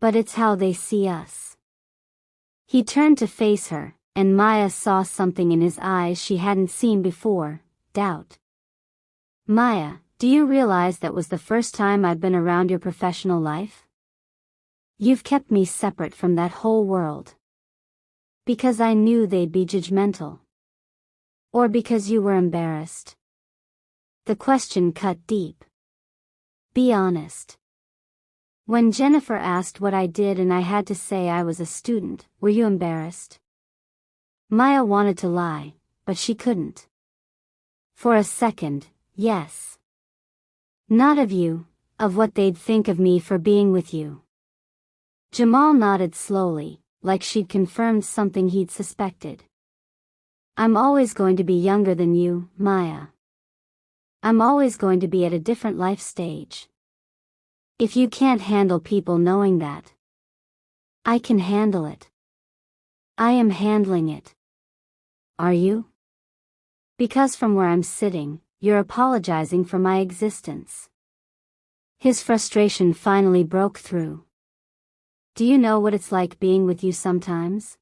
But it's how they see us. He turned to face her, and Maya saw something in his eyes she hadn't seen before: doubt. Maya, do you realize that was the first time I've been around your professional life? You've kept me separate from that whole world. Because I knew they'd be judgmental. Or because you were embarrassed? The question cut deep. Be honest. When Jennifer asked what I did and I had to say I was a student, were you embarrassed? Maya wanted to lie, but she couldn't. For a second, yes. Not of you, of what they'd think of me for being with you. Jamal nodded slowly, like she'd confirmed something he'd suspected. I'm always going to be younger than you, Maya. I'm always going to be at a different life stage. If you can't handle people knowing that, I can handle it. I am handling it. Are you? Because from where I'm sitting, you're apologizing for my existence. His frustration finally broke through. Do you know what it's like being with you sometimes?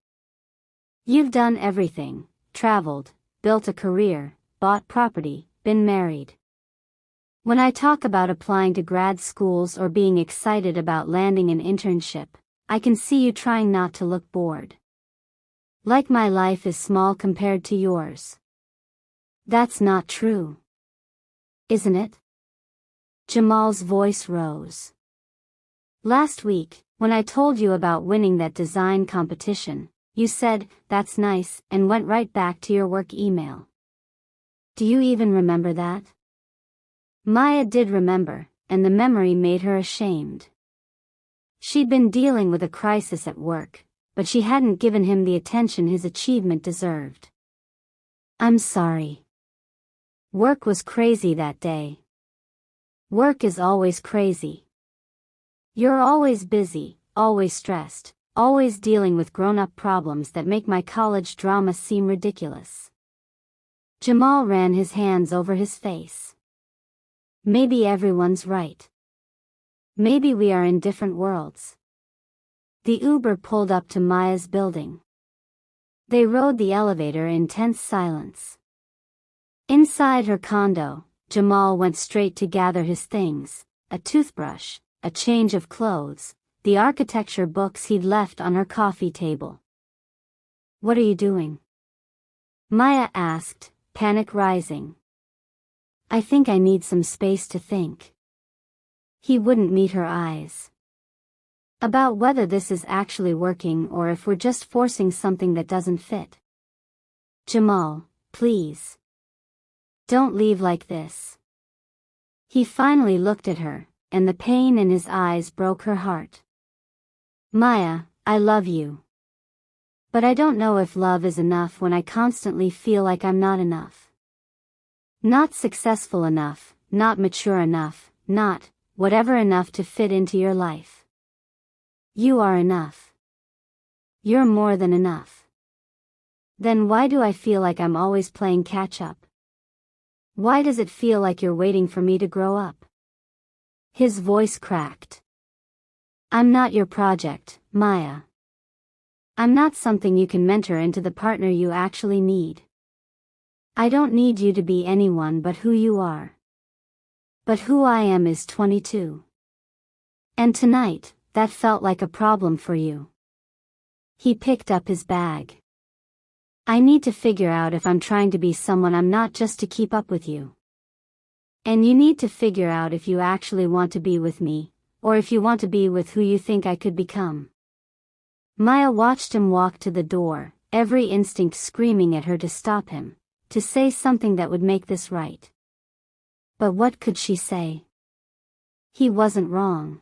You've done everything, traveled, built a career, bought property, been married. When I talk about applying to grad schools or being excited about landing an internship, I can see you trying not to look bored. Like my life is small compared to yours. That's not true. Isn't it? Jamal's voice rose. Last week, when I told you about winning that design competition, you said, "That's nice," and went right back to your work email. Do you even remember that? Maya did remember, and the memory made her ashamed. She'd been dealing with a crisis at work, but she hadn't given him the attention his achievement deserved. I'm sorry. Work was crazy that day. Work is always crazy. You're always busy, always stressed, always dealing with grown-up problems that make my college drama seem ridiculous. Jamal ran his hands over his face. Maybe everyone's right. Maybe we are in different worlds. The Uber pulled up to Maya's building. They rode the elevator in tense silence. Inside her condo, Jamal went straight to gather his things, a toothbrush, a change of clothes, the architecture books he'd left on her coffee table. "What are you doing?" Maya asked, panic rising. "I think I need some space to think." He wouldn't meet her eyes. "About whether this is actually working or if we're just forcing something that doesn't fit." "Jamal, please. Don't leave like this." He finally looked at her, and the pain in his eyes broke her heart. "Maya, I love you. But I don't know if love is enough when I constantly feel like I'm not enough. Not successful enough, not mature enough, not whatever enough to fit into your life. You are enough. You're more than enough. Then why do I feel like I'm always playing catch up? Why does it feel like you're waiting for me to grow up?" His voice cracked. "I'm not your project, Maya. I'm not something you can mentor into the partner you actually need. I don't need you to be anyone but who you are. But who I am is 22. And tonight, that felt like a problem for you." He picked up his bag. "I need to figure out if I'm trying to be someone I'm not just to keep up with you. And you need to figure out if you actually want to be with me, or if you want to be with who you think I could become." Maya watched him walk to the door, every instinct screaming at her to stop him, to say something that would make this right. But what could she say? He wasn't wrong.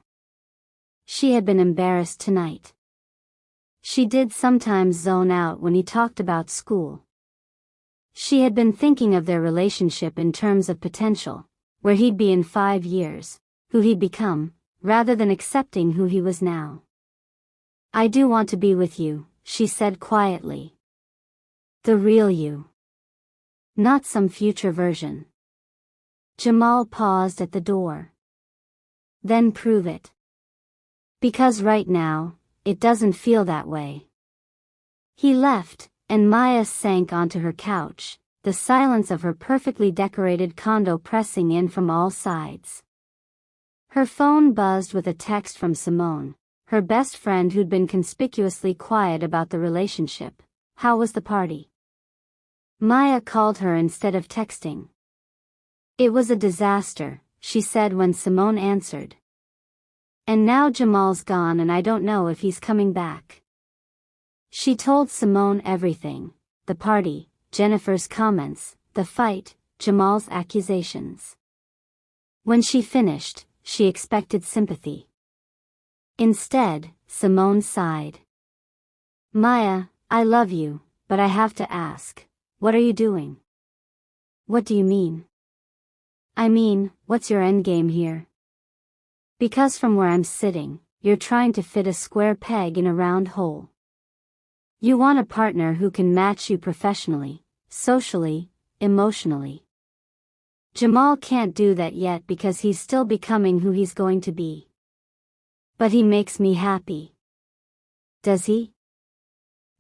She had been embarrassed tonight. She did sometimes zone out when he talked about school. She had been thinking of their relationship in terms of potential, where he'd be in 5 years, who he'd become, rather than accepting who he was now. "I do want to be with you," she said quietly. "The real you. Not some future version." Jamal paused at the door. "Then prove it. Because right now, it doesn't feel that way." He left, and Maya sank onto her couch, the silence of her perfectly decorated condo pressing in from all sides. Her phone buzzed with a text from Simone, her best friend who'd been conspicuously quiet about the relationship. "How was the party?" Maya called her instead of texting. "It was a disaster," she said when Simone answered. "And now Jamal's gone and I don't know if he's coming back." She told Simone everything: the party, Jennifer's comments, the fight, Jamal's accusations. When she finished, she expected sympathy. Instead, Simone sighed. "Maya, I love you, but I have to ask, what are you doing?" "What do you mean?" "I mean, what's your endgame here? Because from where I'm sitting, you're trying to fit a square peg in a round hole. You want a partner who can match you professionally, socially, emotionally. Jamal can't do that yet because he's still becoming who he's going to be. But he makes me happy." "Does he?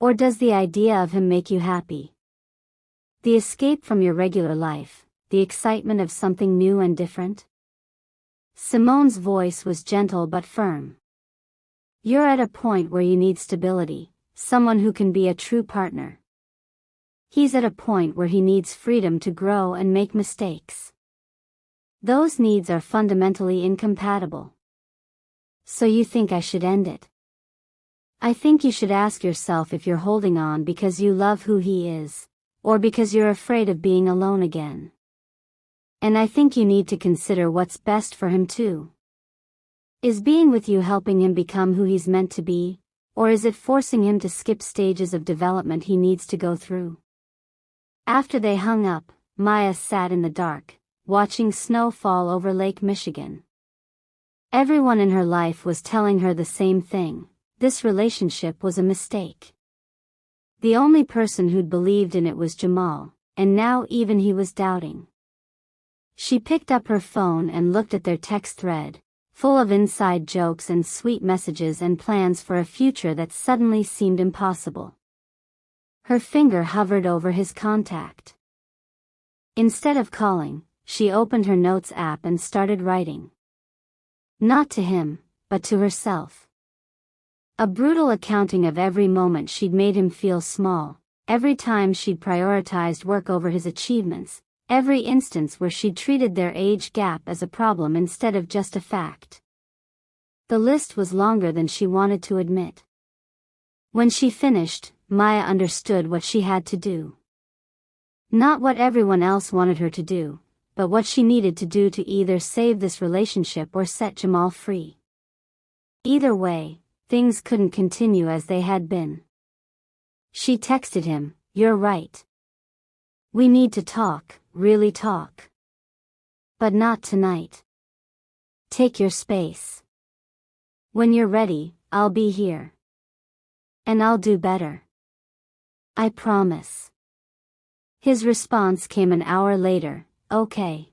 Or does the idea of him make you happy? The escape from your regular life, the excitement of something new and different?" Simone's voice was gentle but firm. "You're at a point where you need stability, someone who can be a true partner. He's at a point where he needs freedom to grow and make mistakes. Those needs are fundamentally incompatible. So you think I should end it?" "I think you should ask yourself if you're holding on because you love who he is, or because you're afraid of being alone again. And I think you need to consider what's best for him too. Is being with you helping him become who he's meant to be, or is it forcing him to skip stages of development he needs to go through?" After they hung up, Maya sat in the dark, watching snow fall over Lake Michigan. Everyone in her life was telling her the same thing: this relationship was a mistake. The only person who'd believed in it was Jamal, and now even he was doubting. She picked up her phone and looked at their text thread, full of inside jokes and sweet messages and plans for a future that suddenly seemed impossible. Her finger hovered over his contact. Instead of calling, she opened her notes app and started writing. Not to him, but to herself. A brutal accounting of every moment she'd made him feel small, every time she'd prioritized work over his achievements, every instance where she'd treated their age gap as a problem instead of just a fact. The list was longer than she wanted to admit. When she finished, Maya understood what she had to do. Not what everyone else wanted her to do, but what she needed to do to either save this relationship or set Jamal free. Either way, things couldn't continue as they had been. She texted him, "You're right. We need to talk, really talk. But not tonight. Take your space. When you're ready, I'll be here. And I'll do better. I promise." His response came an hour later, "Okay."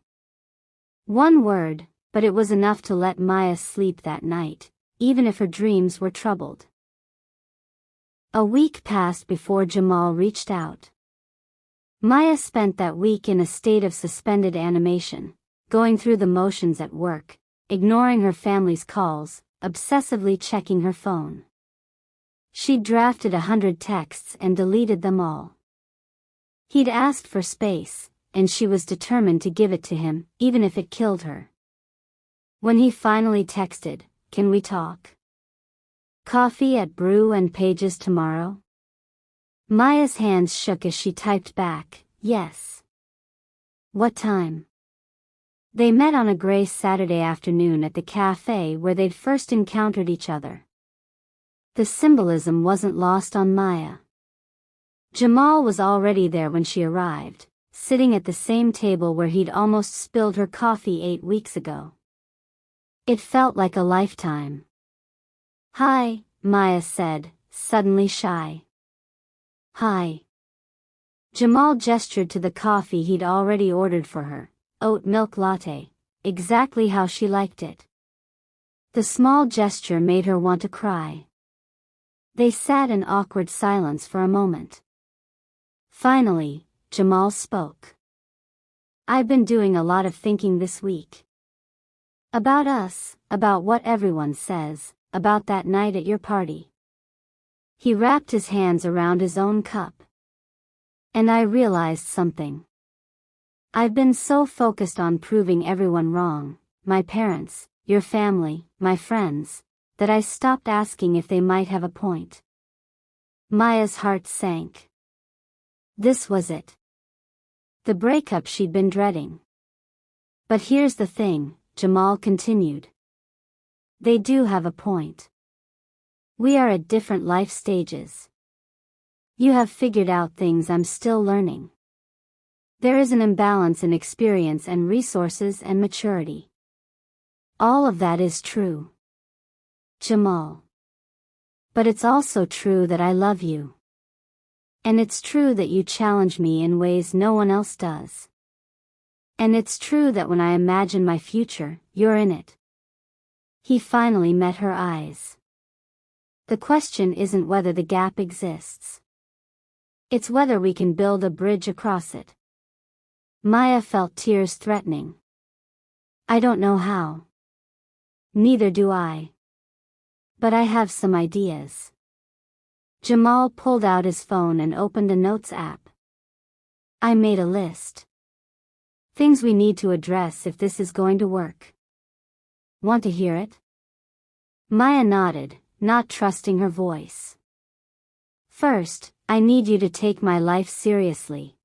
One word, but it was enough to let Maya sleep that night, even if her dreams were troubled. A week passed before Jamal reached out. Maya spent that week in a state of suspended animation, going through the motions at work, ignoring her family's calls, obsessively checking her phone. She'd drafted 100 texts and deleted them all. He'd asked for space, and she was determined to give it to him, even if it killed her. When he finally texted, "Can we talk? Coffee at Brew and Page's tomorrow?" Maya's hands shook as she typed back, "Yes." "What time?" They met on a gray Saturday afternoon at the cafe where they'd first encountered each other. The symbolism wasn't lost on Maya. Jamal was already there when she arrived, sitting at the same table where he'd almost spilled her coffee 8 weeks ago. It felt like a lifetime. "Hi," Maya said, suddenly shy. "Hi." Jamal gestured to the coffee he'd already ordered for her, oat milk latte, exactly how she liked it. The small gesture made her want to cry. They sat in awkward silence for a moment. Finally, Jamal spoke. "I've been doing a lot of thinking this week. About us, about what everyone says, about that night at your party." He wrapped his hands around his own cup. "And I realized something. I've been so focused on proving everyone wrong, my parents, your family, my friends, that I stopped asking if they might have a point." Maya's heart sank. This was it. The breakup she'd been dreading. "But here's the thing," Jamal continued. "They do have a point. We are at different life stages. You have figured out things I'm still learning. There is an imbalance in experience and resources and maturity. All of that is true, Jamal. But it's also true that I love you. And it's true that you challenge me in ways no one else does. And it's true that when I imagine my future, you're in it." He finally met her eyes. "The question isn't whether the gap exists. It's whether we can build a bridge across it." Maya felt tears threatening. "I don't know how. Neither do I. But I have some ideas." Jamal pulled out his phone and opened a notes app. "I made a list. Things we need to address if this is going to work. Want to hear it?" Maya nodded, not trusting her voice. "First, I need you to take my life seriously.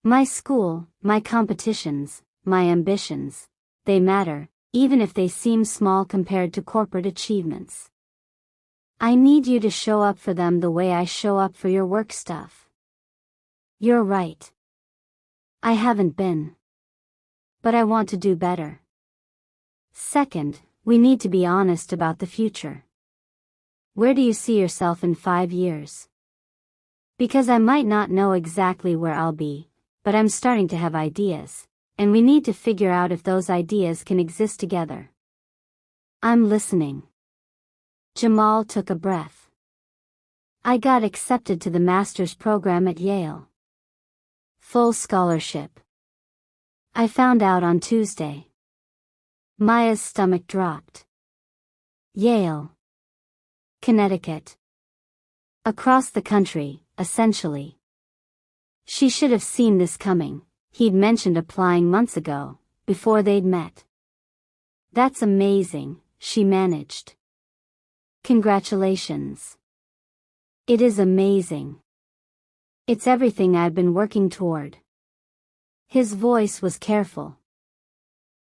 My school, my competitions, my ambitions, they matter, even if they seem small compared to corporate achievements. I need you to show up for them the way I show up for your work stuff." "You're right. I haven't been. But I want to do better. Second, we need to be honest about the future. Where do you see yourself in 5 years? Because I might not know exactly where I'll be, but I'm starting to have ideas, and we need to figure out if those ideas can exist together. I'm listening. Jamal took a breath. I got accepted to the master's program at Yale. Full scholarship. I found out on Tuesday. Maya's stomach dropped. Yale. Connecticut. Across the country, essentially. She should have seen this coming. He'd mentioned applying months ago, before they'd met. That's amazing, she managed. Congratulations. It is amazing. It's everything I've been working toward. His voice was careful.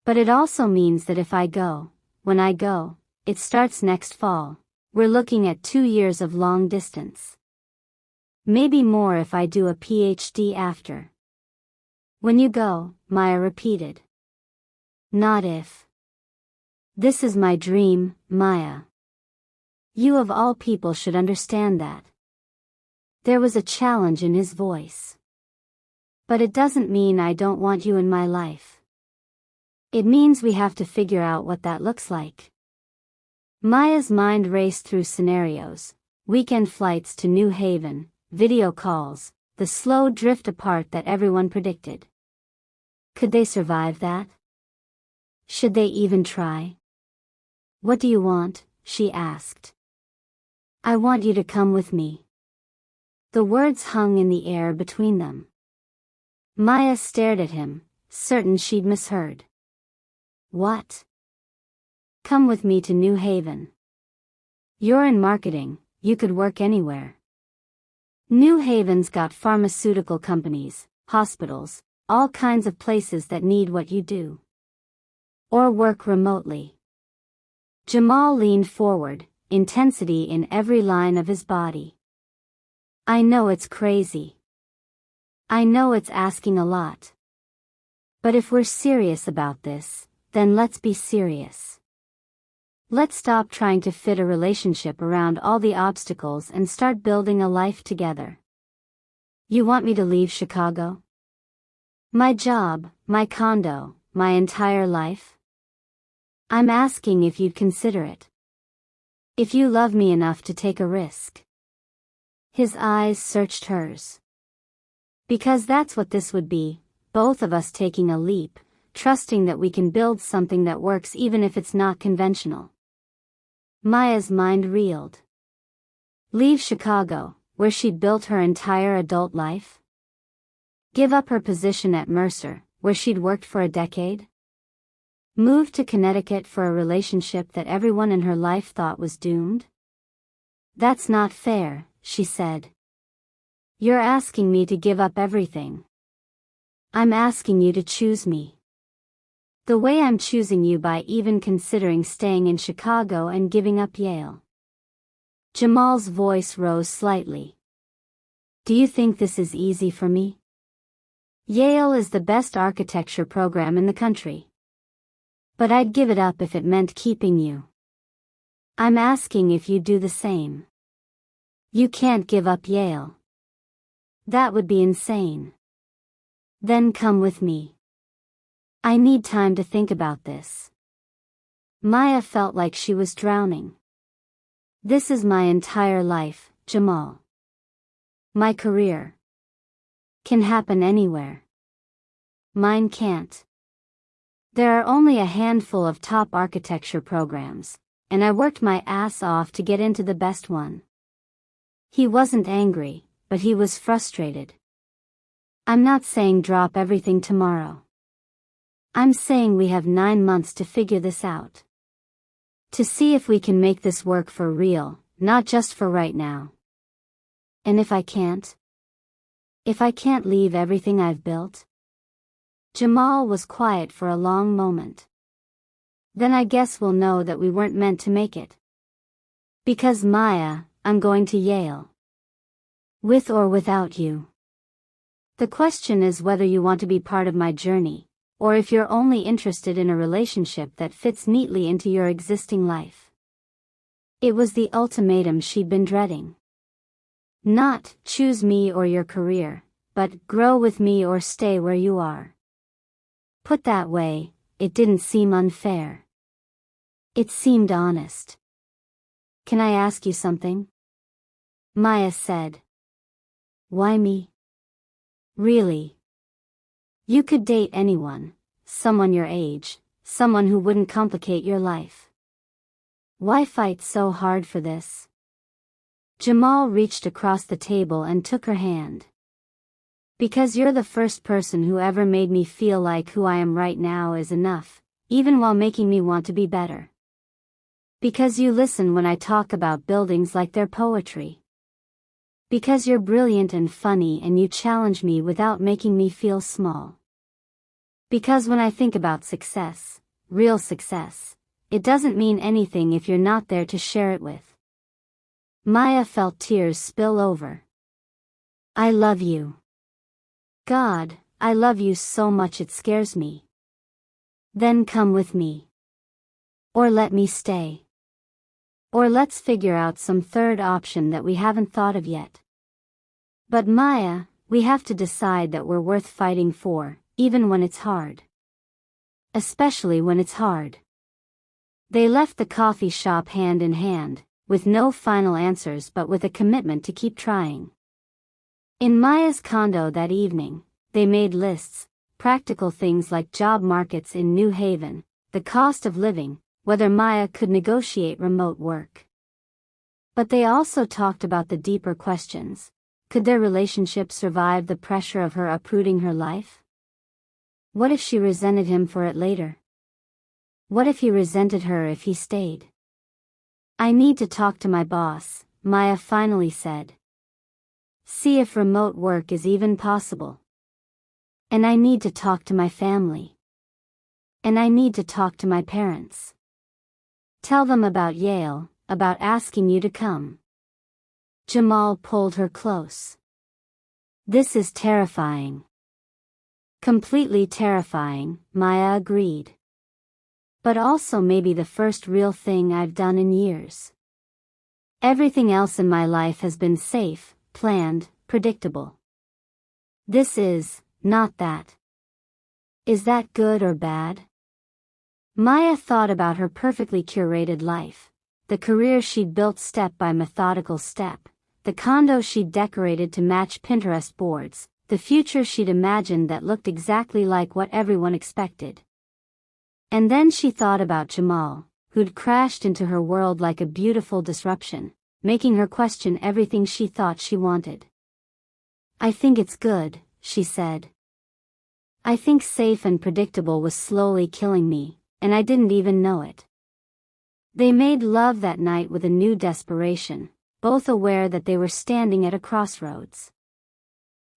But it also means that if I go, when I go, it starts next fall. We're looking at 2 years of long distance. Maybe more if I do a PhD after. When you go, Maya repeated. Not if. This is my dream, Maya. You of all people should understand that. There was a challenge in his voice. But it doesn't mean I don't want you in my life. It means we have to figure out what that looks like. Maya's mind raced through scenarios, weekend flights to New Haven, video calls, the slow drift apart that everyone predicted. Could they survive that? Should they even try? What do you want? She asked. I want you to come with me. The words hung in the air between them. Maya stared at him, certain she'd misheard. What? Come with me to New Haven. You're in marketing, you could work anywhere. New Haven's got pharmaceutical companies, hospitals, all kinds of places that need what you do. Or work remotely. Jamal leaned forward, intensity in every line of his body. I know it's crazy. I know it's asking a lot. But if we're serious about this, then let's be serious. Let's stop trying to fit a relationship around all the obstacles and start building a life together. You want me to leave Chicago? My job, my condo, my entire life? I'm asking if you'd consider it. If you love me enough to take a risk. His eyes searched hers. Because that's what this would be, both of us taking a leap, trusting that we can build something that works even if it's not conventional. Maya's mind reeled. Leave Chicago, where she'd built her entire adult life? Give up her position at Mercer, where she'd worked for a decade? Move to Connecticut for a relationship that everyone in her life thought was doomed? That's not fair, she said. You're asking me to give up everything. I'm asking you to choose me. The way I'm choosing you by even considering staying in Chicago and giving up Yale. Jamal's voice rose slightly. Do you think this is easy for me? Yale is the best architecture program in the country. But I'd give it up if it meant keeping you. I'm asking if you do the same. You can't give up Yale. That would be insane. Then come with me. I need time to think about this. Maya felt like she was drowning. This is my entire life, Jamal. My career. Can happen anywhere. Mine can't. There are only a handful of top architecture programs, and I worked my ass off to get into the best one. He wasn't angry, but he was frustrated. I'm not saying drop everything tomorrow. I'm saying we have 9 months to figure this out. To see if we can make this work for real, not just for right now. And if I can't? If I can't leave everything I've built? Jamal was quiet for a long moment. Then I guess we'll know that we weren't meant to make it. Because Maya, I'm going to Yale. With or without you. The question is whether you want to be part of my journey, or if you're only interested in a relationship that fits neatly into your existing life. It was the ultimatum she'd been dreading. Not, choose me or your career, but, grow with me or stay where you are. Put that way, it didn't seem unfair. It seemed honest. Can I ask you something? Maya said. Why me? Really? You could date anyone, someone your age, someone who wouldn't complicate your life. Why fight so hard for this? Jamal reached across the table and took her hand. Because you're the first person who ever made me feel like who I am right now is enough, even while making me want to be better. Because you listen when I talk about buildings like they're poetry. Because you're brilliant and funny and you challenge me without making me feel small. Because when I think about success, real success, it doesn't mean anything if you're not there to share it with. Maya felt tears spill over. I love you. God, I love you so much it scares me. Then come with me. Or let me stay. Or let's figure out some third option that we haven't thought of yet. But Maya, we have to decide that we're worth fighting for, even when it's hard. Especially when it's hard. They left the coffee shop hand in hand, with no final answers but with a commitment to keep trying. In Maya's condo that evening, they made lists, practical things like job markets in New Haven, the cost of living, whether Maya could negotiate remote work. But they also talked about the deeper questions. Could their relationship survive the pressure of her uprooting her life? What if she resented him for it later? What if he resented her if he stayed? I need to talk to my boss, Maya finally said. See if remote work is even possible. And I need to talk to my family. And I need to talk to my parents. Tell them about Yale, about asking you to come. Jamal pulled her close. This is terrifying. Completely terrifying, Maya agreed. But also maybe the first real thing I've done in years. Everything else in my life has been safe, planned, predictable. This is, not that. Is that good or bad? Maya thought about her perfectly curated life, the career she'd built step by methodical step, the condo she'd decorated to match Pinterest boards, the future she'd imagined that looked exactly like what everyone expected. And then she thought about Jamal, who'd crashed into her world like a beautiful disruption, making her question everything she thought she wanted. I think it's good, she said. I think safe and predictable was slowly killing me, and I didn't even know it. They made love that night with a new desperation, both aware that they were standing at a crossroads.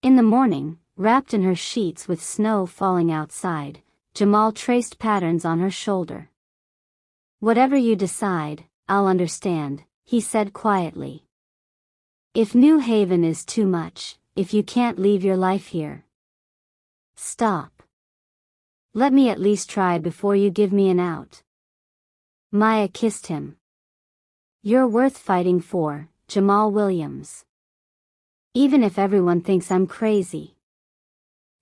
In the morning, wrapped in her sheets with snow falling outside, Jamal traced patterns on her shoulder. Whatever you decide, I'll understand, he said quietly. If New Haven is too much, if you can't leave your life here. Stop. Let me at least try before you give me an out. Maya kissed him. You're worth fighting for, Jamal Williams. Even if everyone thinks I'm crazy.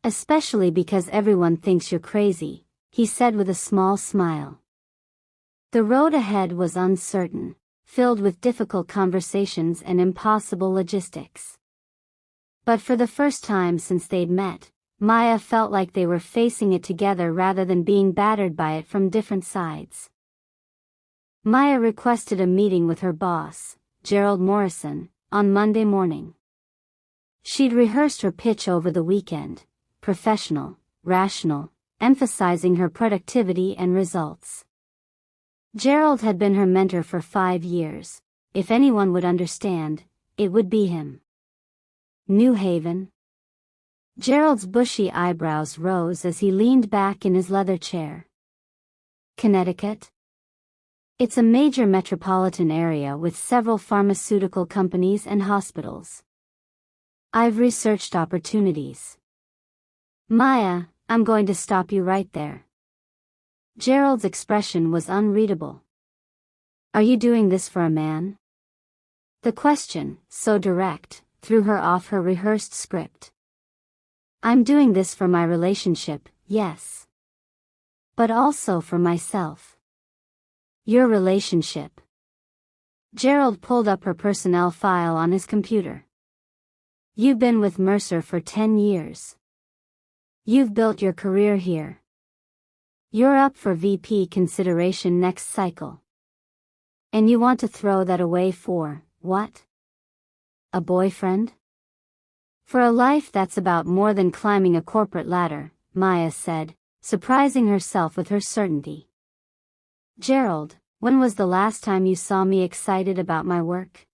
Especially because everyone thinks you're crazy, he said with a small smile. The road ahead was uncertain, filled with difficult conversations and impossible logistics. But for the first time since they'd met, Maya felt like they were facing it together rather than being battered by it from different sides. Maya requested a meeting with her boss, Gerald Morrison, on Monday morning. She'd rehearsed her pitch over the weekend. Professional, rational, emphasizing her productivity and results. Gerald had been her mentor for 5 years. If anyone would understand, it would be him. New Haven. Gerald's bushy eyebrows rose as he leaned back in his leather chair. Connecticut? It's a major metropolitan area with several pharmaceutical companies and hospitals. I've researched opportunities. Maya, I'm going to stop you right there. Gerald's expression was unreadable. Are you doing this for a man? The question, so direct, threw her off her rehearsed script. I'm doing this for my relationship, yes. But also for myself. Your relationship. Gerald pulled up her personnel file on his computer. You've been with Mercer for 10 years. You've built your career here. You're up for VP consideration next cycle. And you want to throw that away for, what? A boyfriend? For a life that's about more than climbing a corporate ladder, Maya said, surprising herself with her certainty. Gerald, when was the last time you saw me excited about my work?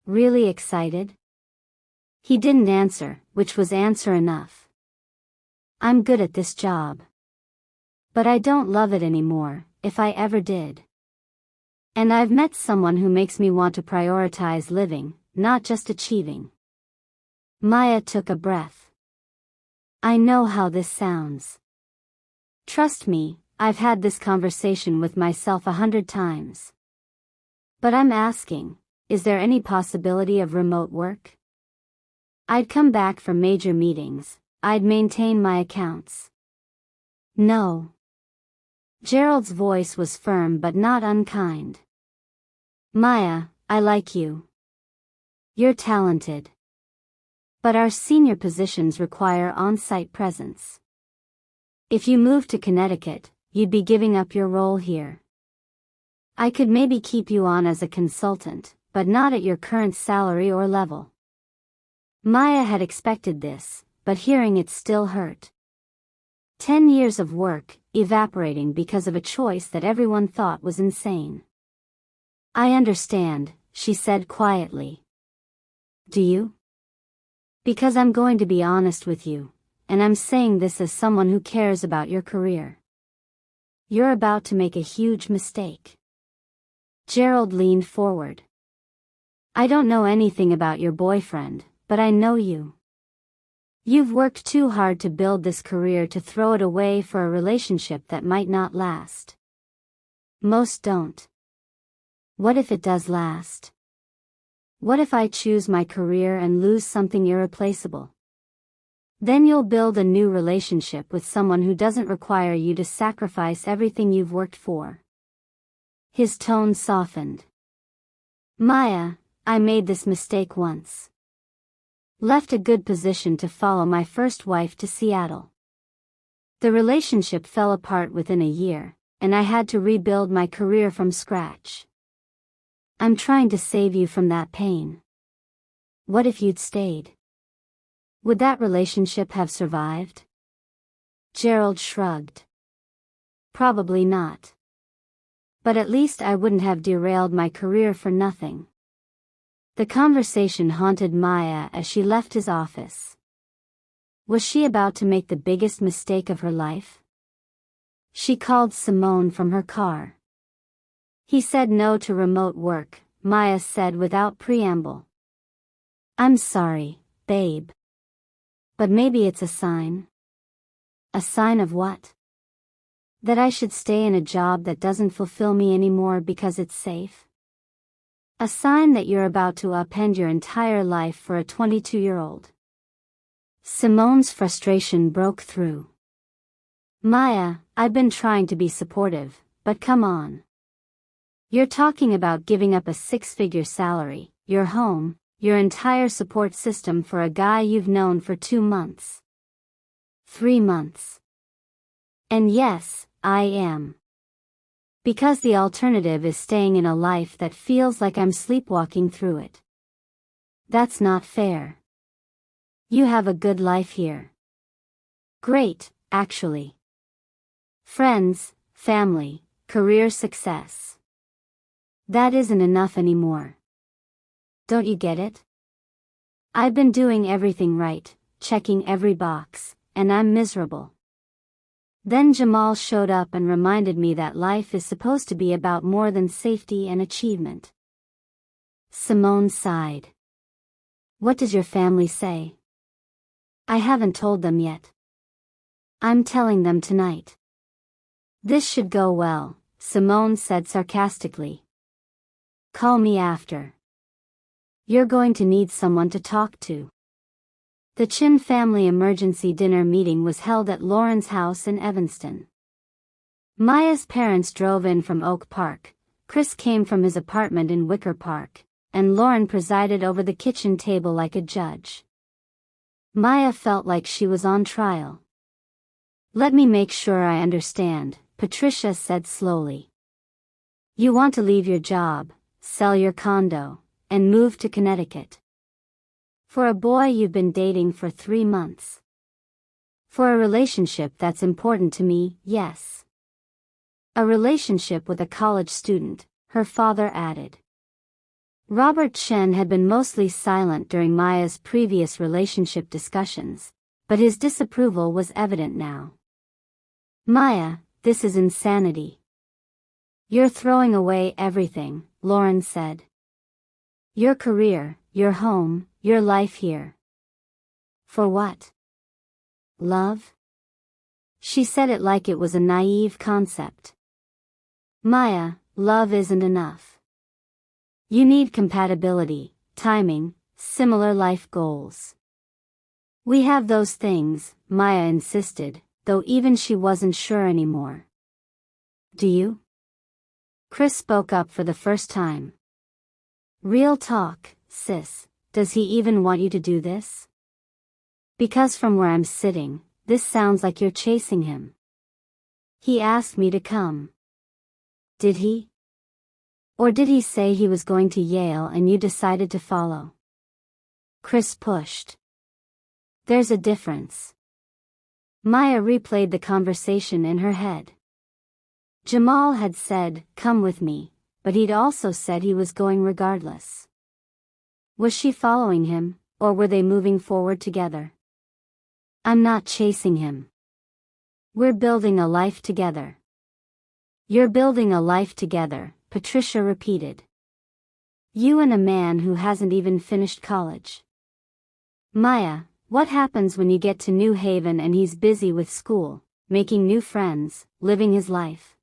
Really excited? He didn't answer, which was answer enough. I'm good at this job. But I don't love it anymore, if I ever did. And I've met someone who makes me want to prioritize living, not just achieving. Maya took a breath. I know how this sounds. Trust me, I've had this conversation with myself 100 times. But I'm asking, is there any possibility of remote work? I'd come back from major meetings, I'd maintain my accounts. No. Gerald's voice was firm but not unkind. Maya, I like you. You're talented. But our senior positions require on-site presence. If you moved to Connecticut, you'd be giving up your role here. I could maybe keep you on as a consultant, but not at your current salary or level. Maya had expected this, but hearing it still hurt. 10 years of work, evaporating because of a choice that everyone thought was insane. I understand, she said quietly. Do you? Because I'm going to be honest with you, and I'm saying this as someone who cares about your career. You're about to make a huge mistake. Gerald leaned forward. I don't know anything about your boyfriend, but I know you. You've worked too hard to build this career to throw it away for a relationship that might not last. Most don't. What if it does last? What if I choose my career and lose something irreplaceable? Then you'll build a new relationship with someone who doesn't require you to sacrifice everything you've worked for. His tone softened. Maya, I made this mistake once. Left a good position to follow my first wife to Seattle. The relationship fell apart within a year, and I had to rebuild my career from scratch. I'm trying to save you from that pain. What if you'd stayed? Would that relationship have survived? Gerald shrugged. Probably not. But at least I wouldn't have derailed my career for nothing. The conversation haunted Maya as she left his office. Was she about to make the biggest mistake of her life? She called Simone from her car. He said no to remote work, Maya said without preamble. I'm sorry, babe. But maybe it's a sign. A sign of what? That I should stay in a job that doesn't fulfill me anymore because it's safe? A sign that you're about to upend your entire life for a 22-year-old. Simone's frustration broke through. Maya, I've been trying to be supportive, but come on. You're talking about giving up a 6-figure salary, your home, your entire support system for a guy you've known for 2 months. 3 months. And yes, I am. Because the alternative is staying in a life that feels like I'm sleepwalking through it. That's not fair. You have a good life here. Great, actually. Friends, family, career success. That isn't enough anymore. Don't you get it? I've been doing everything right, checking every box, and I'm miserable. Then Jamal showed up and reminded me that life is supposed to be about more than safety and achievement. Simone sighed. What does your family say? I haven't told them yet. I'm telling them tonight. This should go well, Simone said sarcastically. Call me after. You're going to need someone to talk to. The Chen family emergency dinner meeting was held at Lauren's house in Evanston. Maya's parents drove in from Oak Park, Chris came from his apartment in Wicker Park, and Lauren presided over the kitchen table like a judge. Maya felt like she was on trial. Let me make sure I understand, Patricia said slowly. You want to leave your job, sell your condo, and move to Connecticut. For a boy you've been dating for 3 months. For a relationship that's important to me, yes. A relationship with a college student, her father added. Robert Chen had been mostly silent during Maya's previous relationship discussions, but his disapproval was evident now. Maya, this is insanity. You're throwing away everything, Lauren said. Your career, your home, your life here. For what? Love? She said it like it was a naive concept. Maya, love isn't enough. You need compatibility, timing, similar life goals. We have those things, Maya insisted, though even she wasn't sure anymore. Do you? Chris spoke up for the first time. Real talk, sis, does he even want you to do this? Because from where I'm sitting, this sounds like you're chasing him. He asked me to come. Did he? Or did he say he was going to Yale and you decided to follow? Chris pushed. There's a difference. Maya replayed the conversation in her head. Jamal had said, come with me, but he'd also said he was going regardless. Was she following him, or were they moving forward together? I'm not chasing him. We're building a life together. You're building a life together, Patricia repeated. You and a man who hasn't even finished college. Maya, what happens when you get to New Haven and he's busy with school, making new friends, living his life?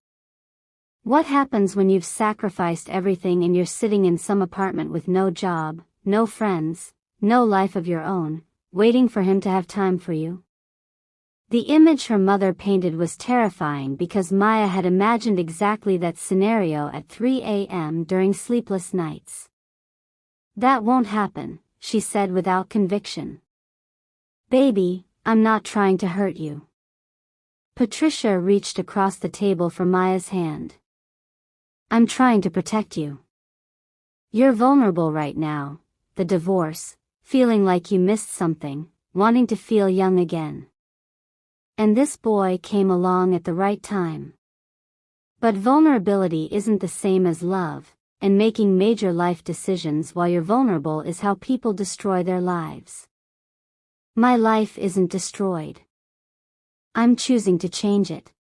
What happens when you've sacrificed everything and you're sitting in some apartment with no job, no friends, no life of your own, waiting for him to have time for you? The image her mother painted was terrifying because Maya had imagined exactly that scenario at 3 a.m. during sleepless nights. That won't happen, she said without conviction. Baby, I'm not trying to hurt you. Patricia reached across the table for Maya's hand. I'm trying to protect you. You're vulnerable right now, the divorce, feeling like you missed something, wanting to feel young again. And this boy came along at the right time. But vulnerability isn't the same as love, and making major life decisions while you're vulnerable is how people destroy their lives. My life isn't destroyed. I'm choosing to change it.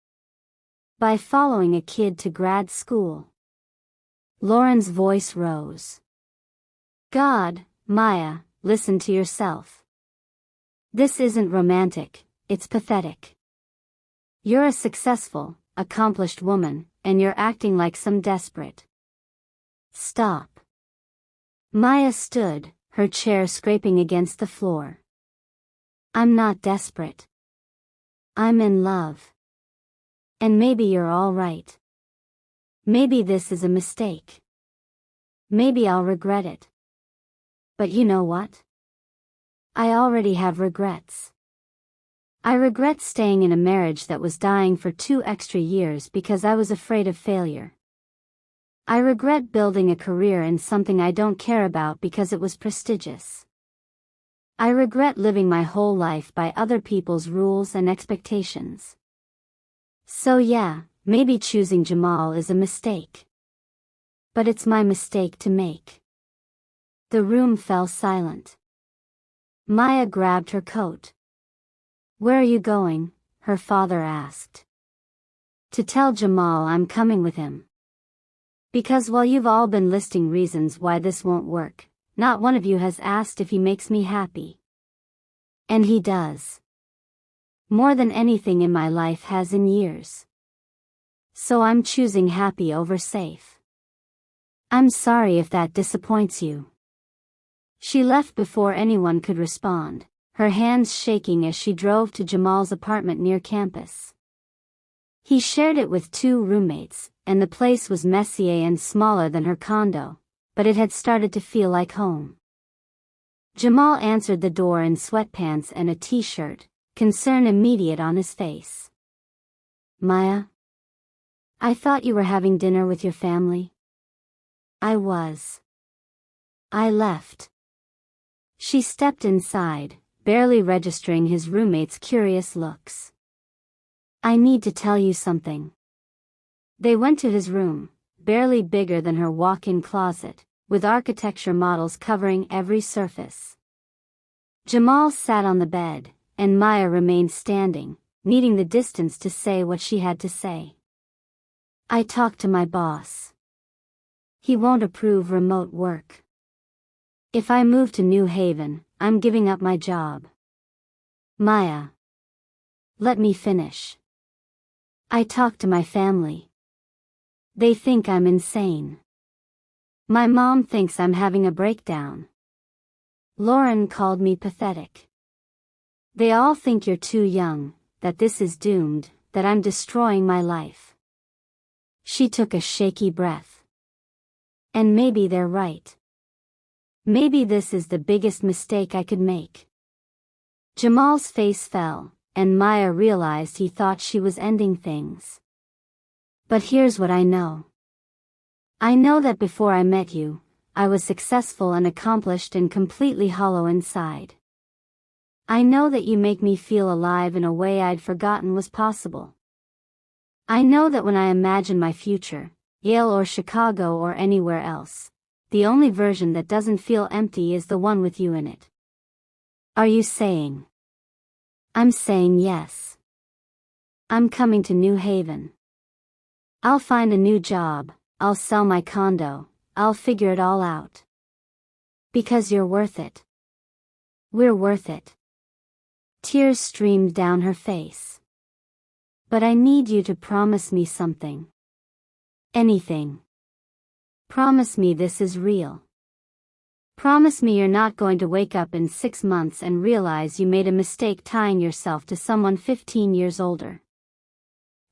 By following a kid to grad school. Lauren's voice rose. God, Maya, listen to yourself. This isn't romantic. It's pathetic. You're a successful, accomplished woman, and you're acting like some desperate. Stop. Maya stood, her chair scraping against the floor. I'm not desperate. I'm in love. And maybe you're all right. Maybe this is a mistake. Maybe I'll regret it. But you know what? I already have regrets. I regret staying in a marriage that was dying for 2 extra years because I was afraid of failure. I regret building a career in something I don't care about because it was prestigious. I regret living my whole life by other people's rules and expectations. So yeah, maybe choosing Jamal is a mistake. But it's my mistake to make. The room fell silent. Maya grabbed her coat. Where are you going? Her father asked. To tell Jamal I'm coming with him. Because while you've all been listing reasons why this won't work, not one of you has asked if he makes me happy. And he does. More than anything in my life has in years. So I'm choosing happy over safe. I'm sorry if that disappoints you. She left before anyone could respond, her hands shaking as she drove to Jamal's apartment near campus. He shared it with 2 roommates, and the place was messier and smaller than her condo, but it had started to feel like home. Jamal answered the door in sweatpants and a t-shirt, concern immediate on his face. Maya? I thought you were having dinner with your family. I was. I left. She stepped inside, barely registering his roommate's curious looks. I need to tell you something. They went to his room, barely bigger than her walk-in closet, with architecture models covering every surface. Jamal sat on the bed, and Maya remained standing, needing the distance to say what she had to say. I talked to my boss. He won't approve remote work. If I move to New Haven, I'm giving up my job. Maya. Let me finish. I talked to my family. They think I'm insane. My mom thinks I'm having a breakdown. Lauren called me pathetic. They all think you're too young, that this is doomed, that I'm destroying my life. She took a shaky breath. And maybe they're right. Maybe this is the biggest mistake I could make. Jamal's face fell, and Maya realized he thought she was ending things. But here's what I know. I know that before I met you, I was successful and accomplished and completely hollow inside. I know that you make me feel alive in a way I'd forgotten was possible. I know that when I imagine my future, Yale or Chicago or anywhere else, the only version that doesn't feel empty is the one with you in it. Are you saying? I'm saying yes. I'm coming to New Haven. I'll find a new job, I'll sell my condo, I'll figure it all out. Because you're worth it. We're worth it. Tears streamed down her face. But I need you to promise me something. Anything. Promise me this is real. Promise me you're not going to wake up in 6 months and realize you made a mistake tying yourself to someone 15 years older.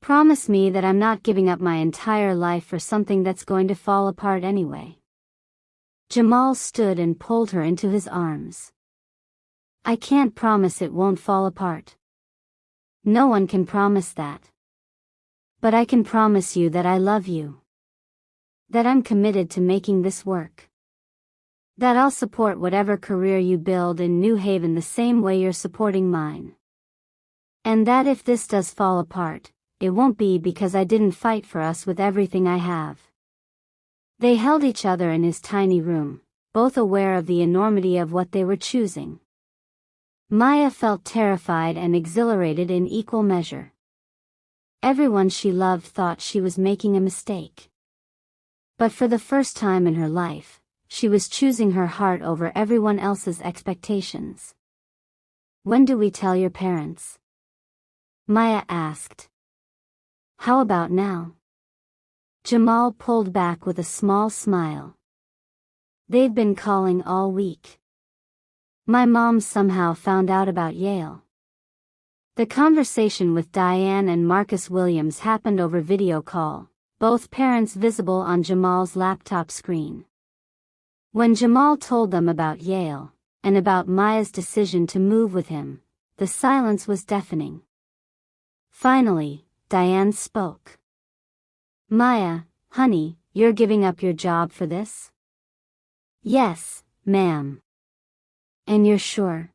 Promise me that I'm not giving up my entire life for something that's going to fall apart anyway. Jamal stood and pulled her into his arms. I can't promise it won't fall apart. No one can promise that. But I can promise you that I love you. That I'm committed to making this work. That I'll support whatever career you build in New Haven the same way you're supporting mine. And that if this does fall apart, it won't be because I didn't fight for us with everything I have. They held each other in his tiny room, both aware of the enormity of what they were choosing. Maya felt terrified and exhilarated in equal measure. Everyone she loved thought she was making a mistake. But for the first time in her life, she was choosing her heart over everyone else's expectations. When do we tell your parents? Maya asked. How about now? Jamal pulled back with a small smile. They've been calling all week. My mom somehow found out about Yale. The conversation with Diane and Marcus Williams happened over video call, both parents visible on Jamal's laptop screen. When Jamal told them about Yale, and about Maya's decision to move with him, the silence was deafening. Finally, Diane spoke. Maya, honey, you're giving up your job for this? Yes, ma'am. And you're sure?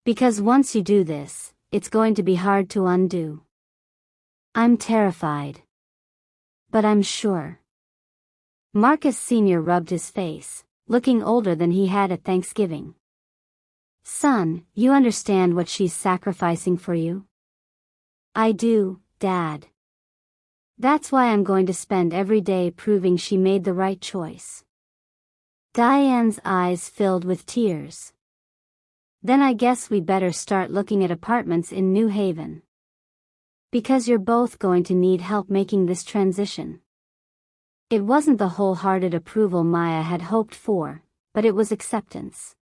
Because once you do this, it's going to be hard to undo. I'm terrified. But I'm sure. Marcus Sr. rubbed his face, looking older than he had at Thanksgiving. Son, you understand what she's sacrificing for you? I do, Dad. That's why I'm going to spend every day proving she made the right choice. Diane's eyes filled with tears. Then I guess we better start looking at apartments in New Haven. Because you're both going to need help making this transition. It wasn't the wholehearted approval Maya had hoped for, but it was acceptance.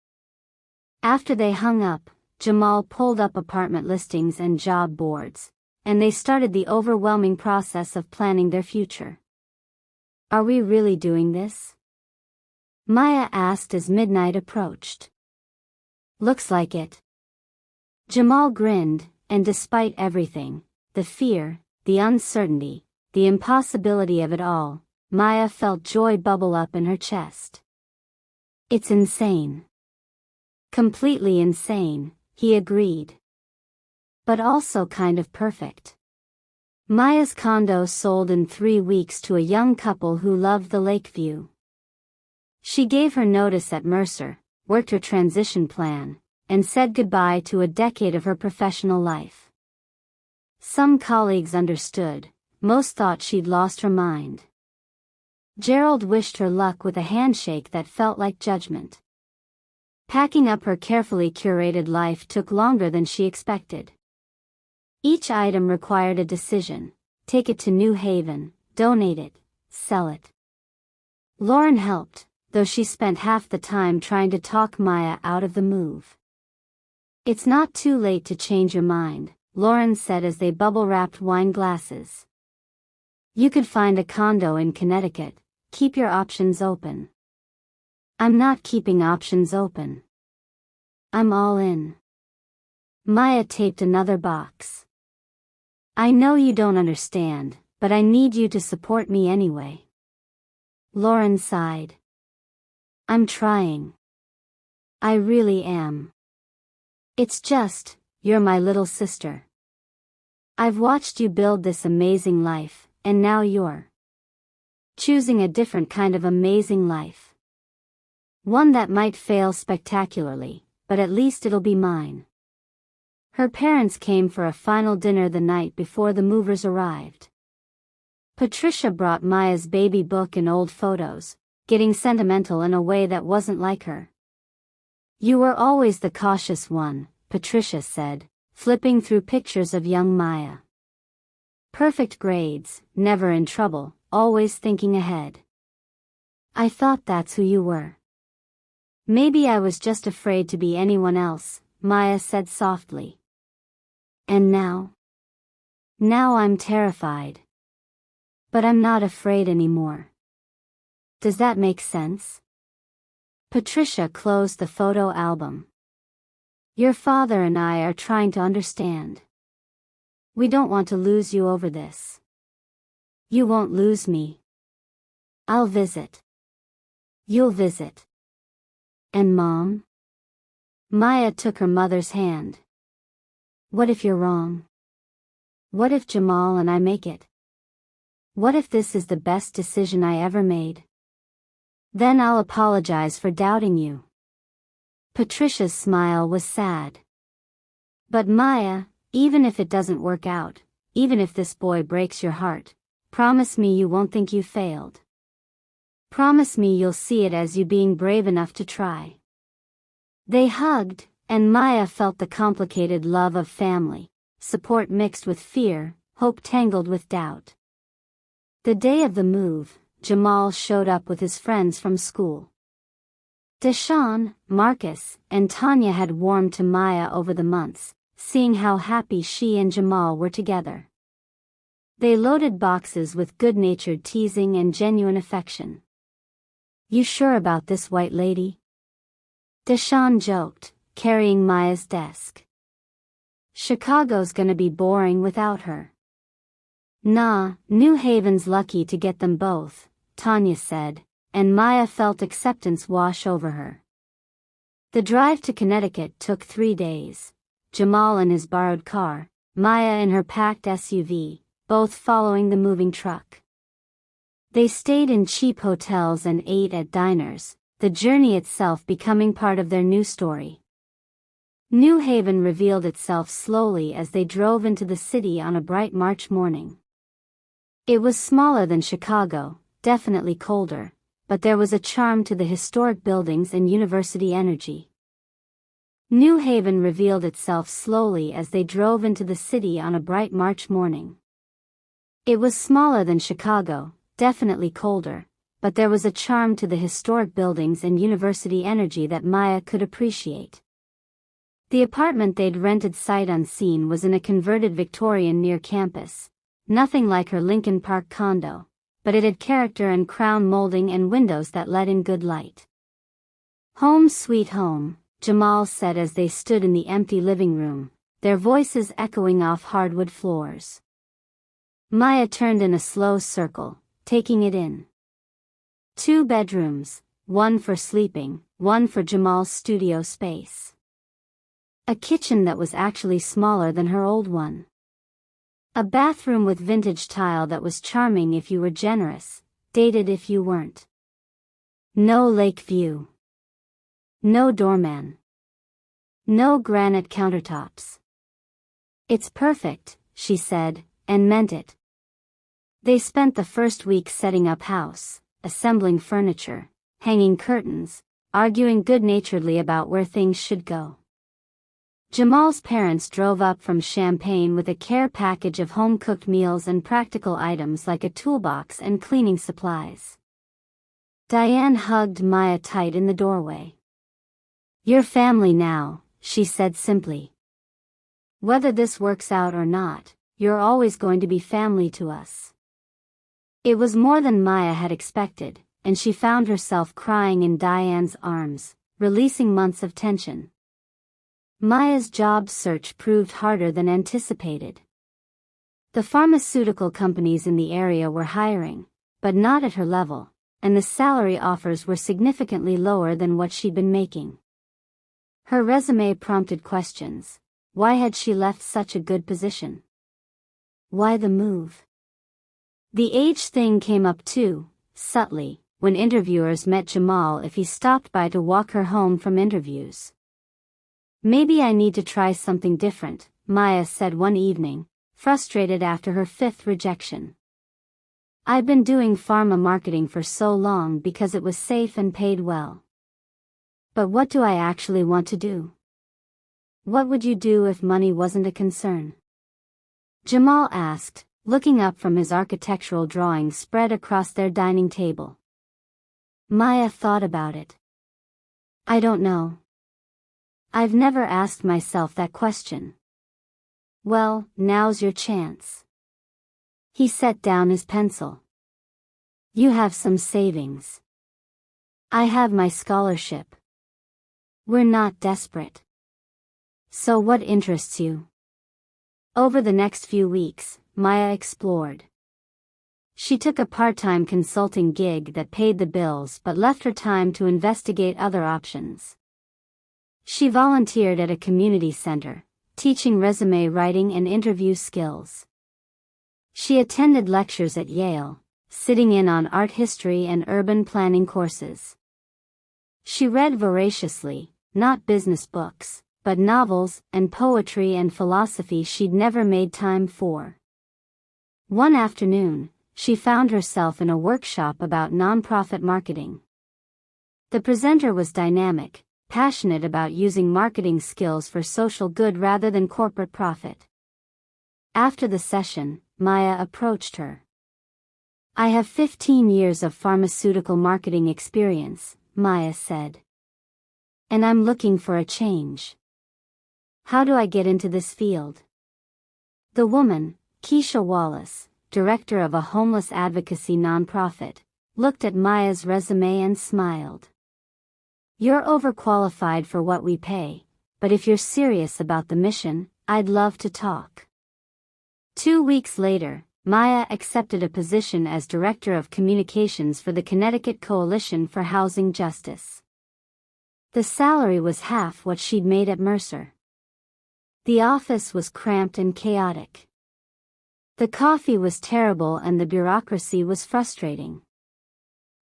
After they hung up, Jamal pulled up apartment listings and job boards, and they started the overwhelming process of planning their future. Are we really doing this? Maya asked as midnight approached. Looks like it. Jamal grinned, and despite everything, the fear, the uncertainty, the impossibility of it all, Maya felt joy bubble up in her chest. It's insane. Completely insane, he agreed. But also kind of perfect. Maya's condo sold in 3 weeks to a young couple who loved the lake view. She gave her notice at Mercer, worked her transition plan, and said goodbye to a decade of her professional life. Some colleagues understood, most thought she'd lost her mind. Gerald wished her luck with a handshake that felt like judgment. Packing up her carefully curated life took longer than she expected. Each item required a decision: take it to New Haven, donate it, sell it. Lauren helped, though she spent half the time trying to talk Maya out of the move. It's not too late to change your mind, Lauren said as they bubble-wrapped wine glasses. You could find a condo in Connecticut, keep your options open. I'm not keeping options open. I'm all in. Maya taped another box. I know you don't understand, but I need you to support me anyway. Lauren sighed. I'm trying. I really am. It's just, you're my little sister. I've watched you build this amazing life, and now you're choosing a different kind of amazing life. One that might fail spectacularly, but at least it'll be mine. Her parents came for a final dinner the night before the movers arrived. Patricia brought Maya's baby book and old photos, getting sentimental in a way that wasn't like her. You were always the cautious one, Patricia said, flipping through pictures of young Maya. Perfect grades, never in trouble, always thinking ahead. I thought that's who you were. Maybe I was just afraid to be anyone else, Maya said softly. And now? Now I'm terrified. But I'm not afraid anymore. Does that make sense? Patricia closed the photo album. Your father and I are trying to understand. We don't want to lose you over this. You won't lose me. I'll visit. You'll visit. And Mom? Maya took her mother's hand. What if you're wrong? What if Jamal and I make it? What if this is the best decision I ever made? Then I'll apologize for doubting you. Patricia's smile was sad. But Maya, even if it doesn't work out, even if this boy breaks your heart, promise me you won't think you failed. Promise me you'll see it as you being brave enough to try. They hugged, and Maya felt the complicated love of family, support mixed with fear, hope tangled with doubt. The day of the move, Jamal showed up with his friends from school. Deshaun, Marcus, and Tanya had warmed to Maya over the months, seeing how happy she and Jamal were together. They loaded boxes with good-natured teasing and genuine affection. You sure about this, white lady? Deshaun joked, carrying Maya's desk. Chicago's gonna be boring without her. Nah, New Haven's lucky to get them both, Tanya said, and Maya felt acceptance wash over her. The drive to Connecticut took 3 days. Jamal in his borrowed car, Maya in her packed SUV, both following the moving truck. They stayed in cheap hotels and ate at diners, the journey itself becoming part of their new story. New Haven revealed itself slowly as they drove into the city on a bright March morning. It was smaller than Chicago, definitely colder, but there was a charm to the historic buildings and university energy. New Haven revealed itself slowly as they drove into the city on a bright March morning. It was smaller than Chicago, definitely colder, but there was a charm to the historic buildings and university energy that Maya could appreciate. The apartment they'd rented sight unseen was in a converted Victorian near campus, nothing like her Lincoln Park condo, but it had character and crown molding and windows that let in good light. "Home sweet home," Jamal said as they stood in the empty living room, their voices echoing off hardwood floors. Maya turned in a slow circle, taking it in. 2 bedrooms, one for sleeping, one for Jamal's studio space. A kitchen that was actually smaller than her old one. A bathroom with vintage tile that was charming if you were generous, dated if you weren't. No lake view. No doorman. No granite countertops. "It's perfect," she said, and meant it. They spent the first week setting up house, assembling furniture, hanging curtains, arguing good-naturedly about where things should go. Jamal's parents drove up from Champaign with a care package of home-cooked meals and practical items like a toolbox and cleaning supplies. Diane hugged Maya tight in the doorway. "You're family now," she said simply. "Whether this works out or not, you're always going to be family to us." It was more than Maya had expected, and she found herself crying in Diane's arms, releasing months of tension. Maya's job search proved harder than anticipated. The pharmaceutical companies in the area were hiring, but not at her level, and the salary offers were significantly lower than what she'd been making. Her resume prompted questions. Why had she left such a good position? Why the move? The age thing came up too, subtly, when interviewers met Jamal if he stopped by to walk her home from interviews. "Maybe I need to try something different," Maya said one evening, frustrated after her 5th rejection. "I've been doing pharma marketing for so long because it was safe and paid well. But what do I actually want to do? What would you do if money wasn't a concern?" Jamal asked, looking up from his architectural drawings spread across their dining table. Maya thought about it. "I don't know. I've never asked myself that question." "Well, now's your chance." He set down his pencil. "You have some savings. I have my scholarship. We're not desperate. So what interests you?" Over the next few weeks, Maya explored. She took a part-time consulting gig that paid the bills but left her time to investigate other options. She volunteered at a community center, teaching resume writing and interview skills. She attended lectures at Yale, sitting in on art history and urban planning courses. She read voraciously, not business books, but novels and poetry and philosophy she'd never made time for. One afternoon, she found herself in a workshop about nonprofit marketing. The presenter was dynamic, passionate about using marketing skills for social good rather than corporate profit. After the session, Maya approached her. "I have 15 years of pharmaceutical marketing experience," Maya said. "And I'm looking for a change. How do I get into this field?" The woman, Keisha Wallace, director of a homeless advocacy nonprofit, looked at Maya's resume and smiled. "You're overqualified for what we pay, but if you're serious about the mission, I'd love to talk." 2 weeks later, Maya accepted a position as Director of Communications for the Connecticut Coalition for Housing Justice. The salary was half what she'd made at Mercer. The office was cramped and chaotic. The coffee was terrible and the bureaucracy was frustrating.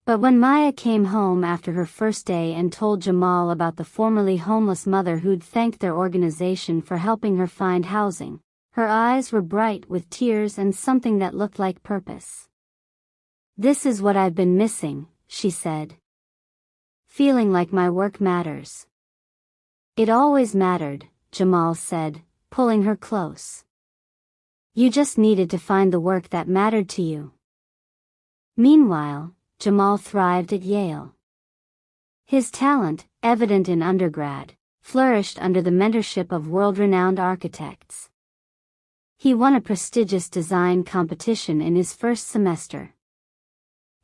But when Maya came home after her first day and told Jamal about the formerly homeless mother who'd thanked their organization for helping her find housing, her eyes were bright with tears and something that looked like purpose. "This is what I've been missing," she said. "Feeling like my work matters. It always mattered, Jamal said, pulling her close. You just needed to find the work that mattered to you. Meanwhile, Jamal thrived at Yale. His talent, evident in undergrad, flourished under the mentorship of world-renowned architects. He won a prestigious design competition in his first semester.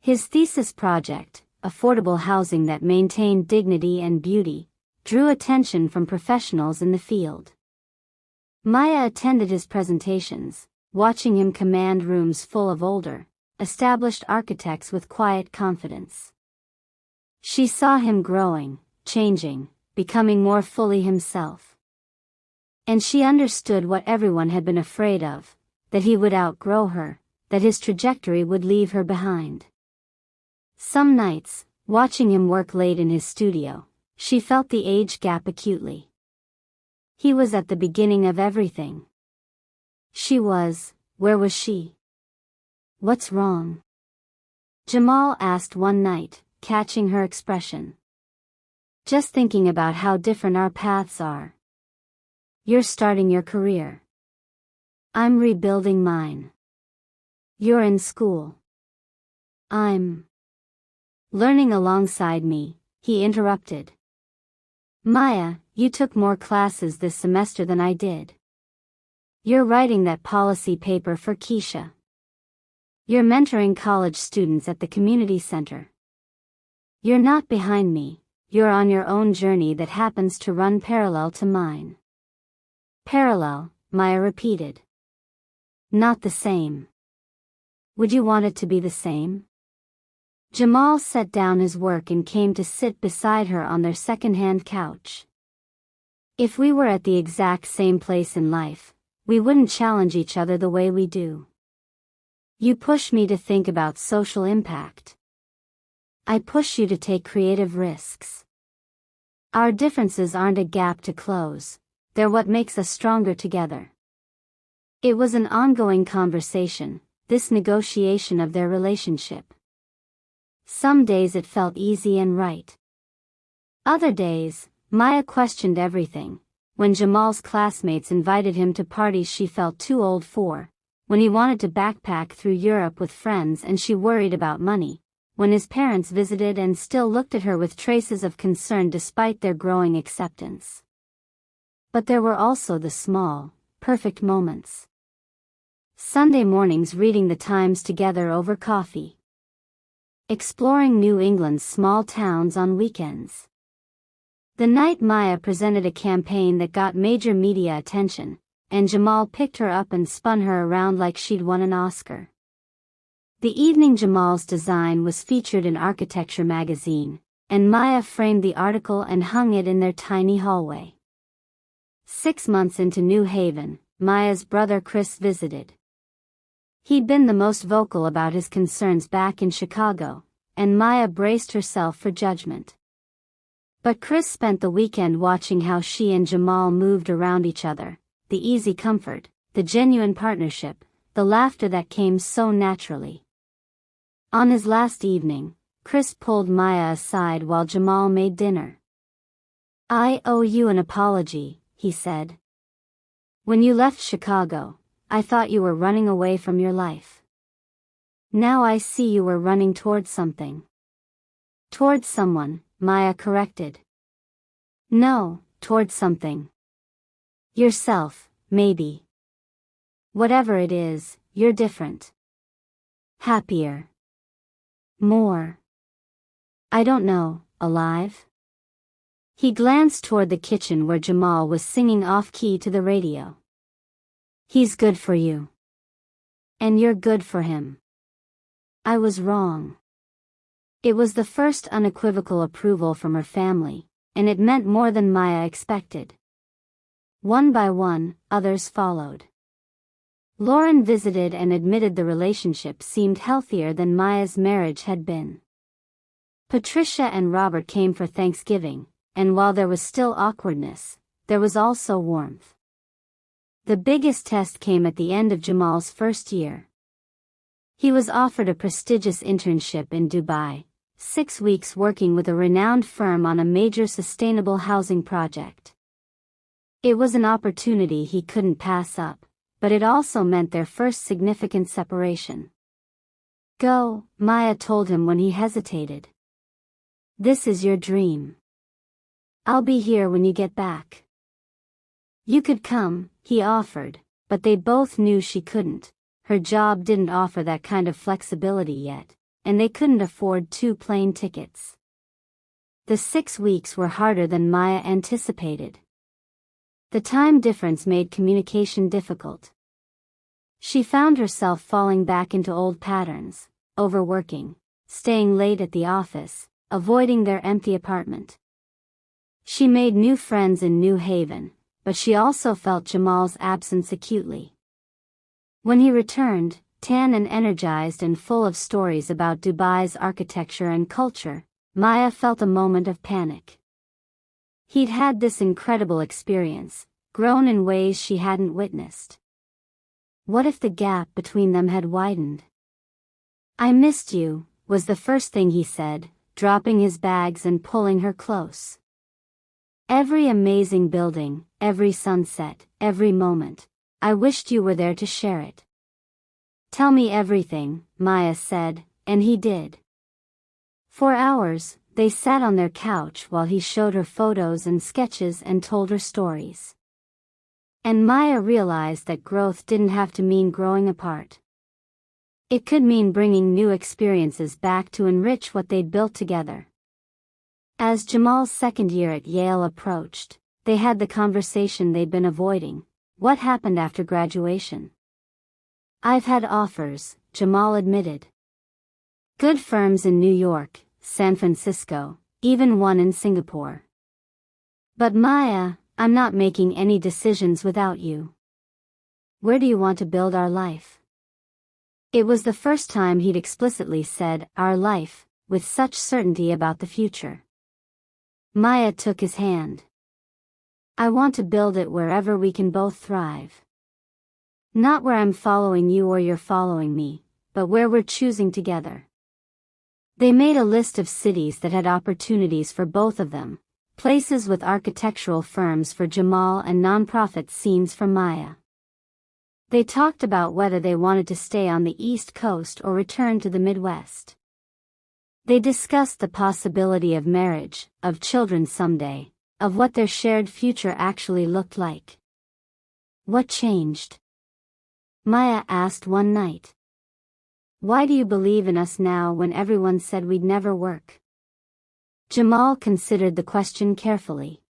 His thesis project, Affordable Housing That Maintained Dignity and Beauty, drew attention from professionals in the field. Maya attended his presentations, watching him command rooms full of older, established architects with quiet confidence. She saw him growing, changing, becoming more fully himself. And she understood what everyone had been afraid of, that he would outgrow her, that his trajectory would leave her behind. Some nights, watching him work late in his studio, she felt the age gap acutely. He was at the beginning of everything. Where was she? What's wrong? Jamal asked one night, catching her expression. Just thinking about how different our paths are. You're starting your career. I'm rebuilding mine. You're in school. I'm learning alongside me, he interrupted. Maya, you took more classes this semester than I did. You're writing that policy paper for Keisha. You're mentoring college students at the community center. You're not behind me, you're on your own journey that happens to run parallel to mine. Parallel, Maya repeated. Not the same. Would you want it to be the same? Jamal set down his work and came to sit beside her on their second-hand couch. If we were at the exact same place in life, we wouldn't challenge each other the way we do. You push me to think about social impact. I push you to take creative risks. Our differences aren't a gap to close, they're what makes us stronger together. It was an ongoing conversation, this negotiation of their relationship. Some days it felt easy and right. Other days, Maya questioned everything. When Jamal's classmates invited him to parties she felt too old for, when he wanted to backpack through Europe with friends and she worried about money, when his parents visited and still looked at her with traces of concern despite their growing acceptance. But there were also the small, perfect moments. Sunday mornings reading the Times together over coffee. Exploring New England's small towns on weekends. The night Maya presented a campaign that got major media attention, and Jamal picked her up and spun her around like she'd won an Oscar. The evening Jamal's design was featured in Architecture magazine, and Maya framed the article and hung it in their tiny hallway. 6 months into New Haven, Maya's brother Chris visited. He'd been the most vocal about his concerns back in Chicago, and Maya braced herself for judgment. But Chris spent the weekend watching how she and Jamal moved around each other, the easy comfort, the genuine partnership, the laughter that came so naturally. On his last evening, Chris pulled Maya aside while Jamal made dinner. I owe you an apology, he said. When you left Chicago, I thought you were running away from your life. Now I see you were running towards something. Towards someone, Maya corrected. No, towards something. Yourself, maybe. Whatever it is, you're different. Happier. More. I don't know, alive? He glanced toward the kitchen where Jamal was singing off-key to the radio. He's good for you. And you're good for him. I was wrong. It was the first unequivocal approval from her family, and it meant more than Maya expected. One by one, others followed. Lauren visited and admitted the relationship seemed healthier than Maya's marriage had been. Patricia and Robert came for Thanksgiving, and while there was still awkwardness, there was also warmth. The biggest test came at the end of Jamal's first year. He was offered a prestigious internship in Dubai, 6 weeks working with a renowned firm on a major sustainable housing project. It was an opportunity he couldn't pass up, but it also meant their first significant separation. Go, Maya told him when he hesitated. This is your dream. I'll be here when you get back. You could come, he offered, but they both knew she couldn't. Her job didn't offer that kind of flexibility yet, and they couldn't afford 2 plane tickets. The 6 weeks were harder than Maya anticipated. The time difference made communication difficult. She found herself falling back into old patterns, overworking, staying late at the office, avoiding their empty apartment. She made new friends in New Haven, but she also felt Jamal's absence acutely. When he returned, tan and energized and full of stories about Dubai's architecture and culture, Maya felt a moment of panic. He'd had this incredible experience, grown in ways she hadn't witnessed. What if the gap between them had widened? I missed you, was the first thing he said, dropping his bags and pulling her close. Every amazing building, every sunset, every moment. I wished you were there to share it. Tell me everything, Maya said, and he did. For hours, they sat on their couch while he showed her photos and sketches and told her stories. And Maya realized that growth didn't have to mean growing apart. It could mean bringing new experiences back to enrich what they'd built together. As Jamal's second year at Yale approached, they had the conversation they'd been avoiding. What happened after graduation? I've had offers, Jamal admitted. Good firms in New York, San Francisco, even one in Singapore. But Maya, I'm not making any decisions without you. Where do you want to build our life? It was the first time he'd explicitly said, our life, with such certainty about the future. Maya took his hand. I want to build it wherever we can both thrive. Not where I'm following you or you're following me, but where we're choosing together. They made a list of cities that had opportunities for both of them, places with architectural firms for Jamal and nonprofit scenes for Maya. They talked about whether they wanted to stay on the East Coast or return to the Midwest. They discussed the possibility of marriage, of children someday, of what their shared future actually looked like. What changed? Maya asked one night. Why do you believe in us now when everyone said we'd never work? Jamal considered the question carefully.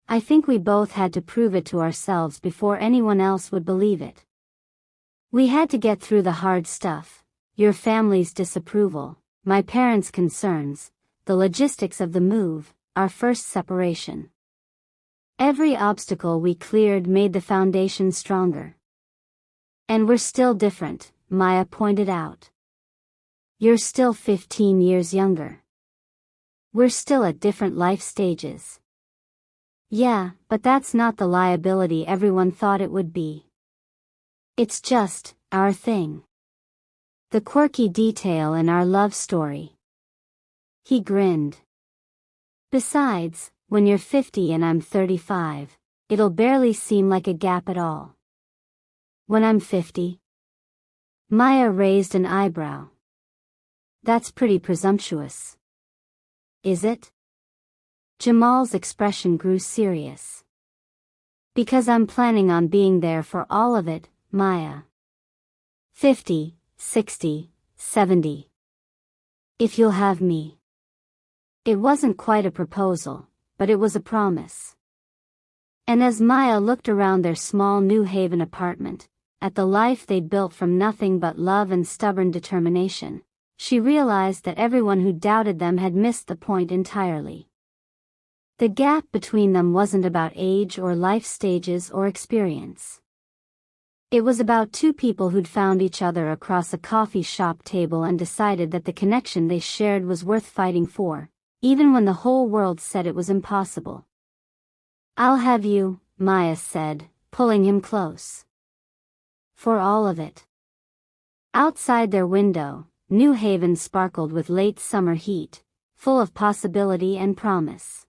I think we both had to prove it to ourselves before anyone else would believe it. We had to get through the hard stuff, your family's disapproval, my parents' concerns, the logistics of the move, our first separation. Every obstacle we cleared made the foundation stronger. And we're still different, Maya pointed out. You're still 15 years younger. We're still at different life stages. Yeah, but that's not the liability everyone thought it would be. It's just, our thing. The quirky detail in our love story. He grinned. Besides, when you're 50 and I'm 35, it'll barely seem like a gap at all. When I'm 50? Maya raised an eyebrow. That's pretty presumptuous. Is it? Jamal's expression grew serious. Because I'm planning on being there for all of it, Maya. 50, 60, 70. If you'll have me. It wasn't quite a proposal, but it was a promise. And as Maya looked around their small New Haven apartment, at the life they'd built from nothing but love and stubborn determination, she realized that everyone who doubted them had missed the point entirely. The gap between them wasn't about age or life stages or experience. It was about two people who'd found each other across a coffee shop table and decided that the connection they shared was worth fighting for, even when the whole world said it was impossible. I'll have you, Maya said, pulling him close. For all of it. Outside their window, New Haven sparkled with late summer heat, full of possibility and promise.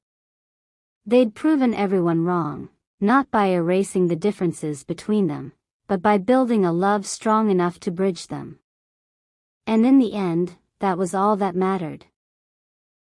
They'd proven everyone wrong, not by erasing the differences between them, but by building a love strong enough to bridge them. And in the end, that was all that mattered.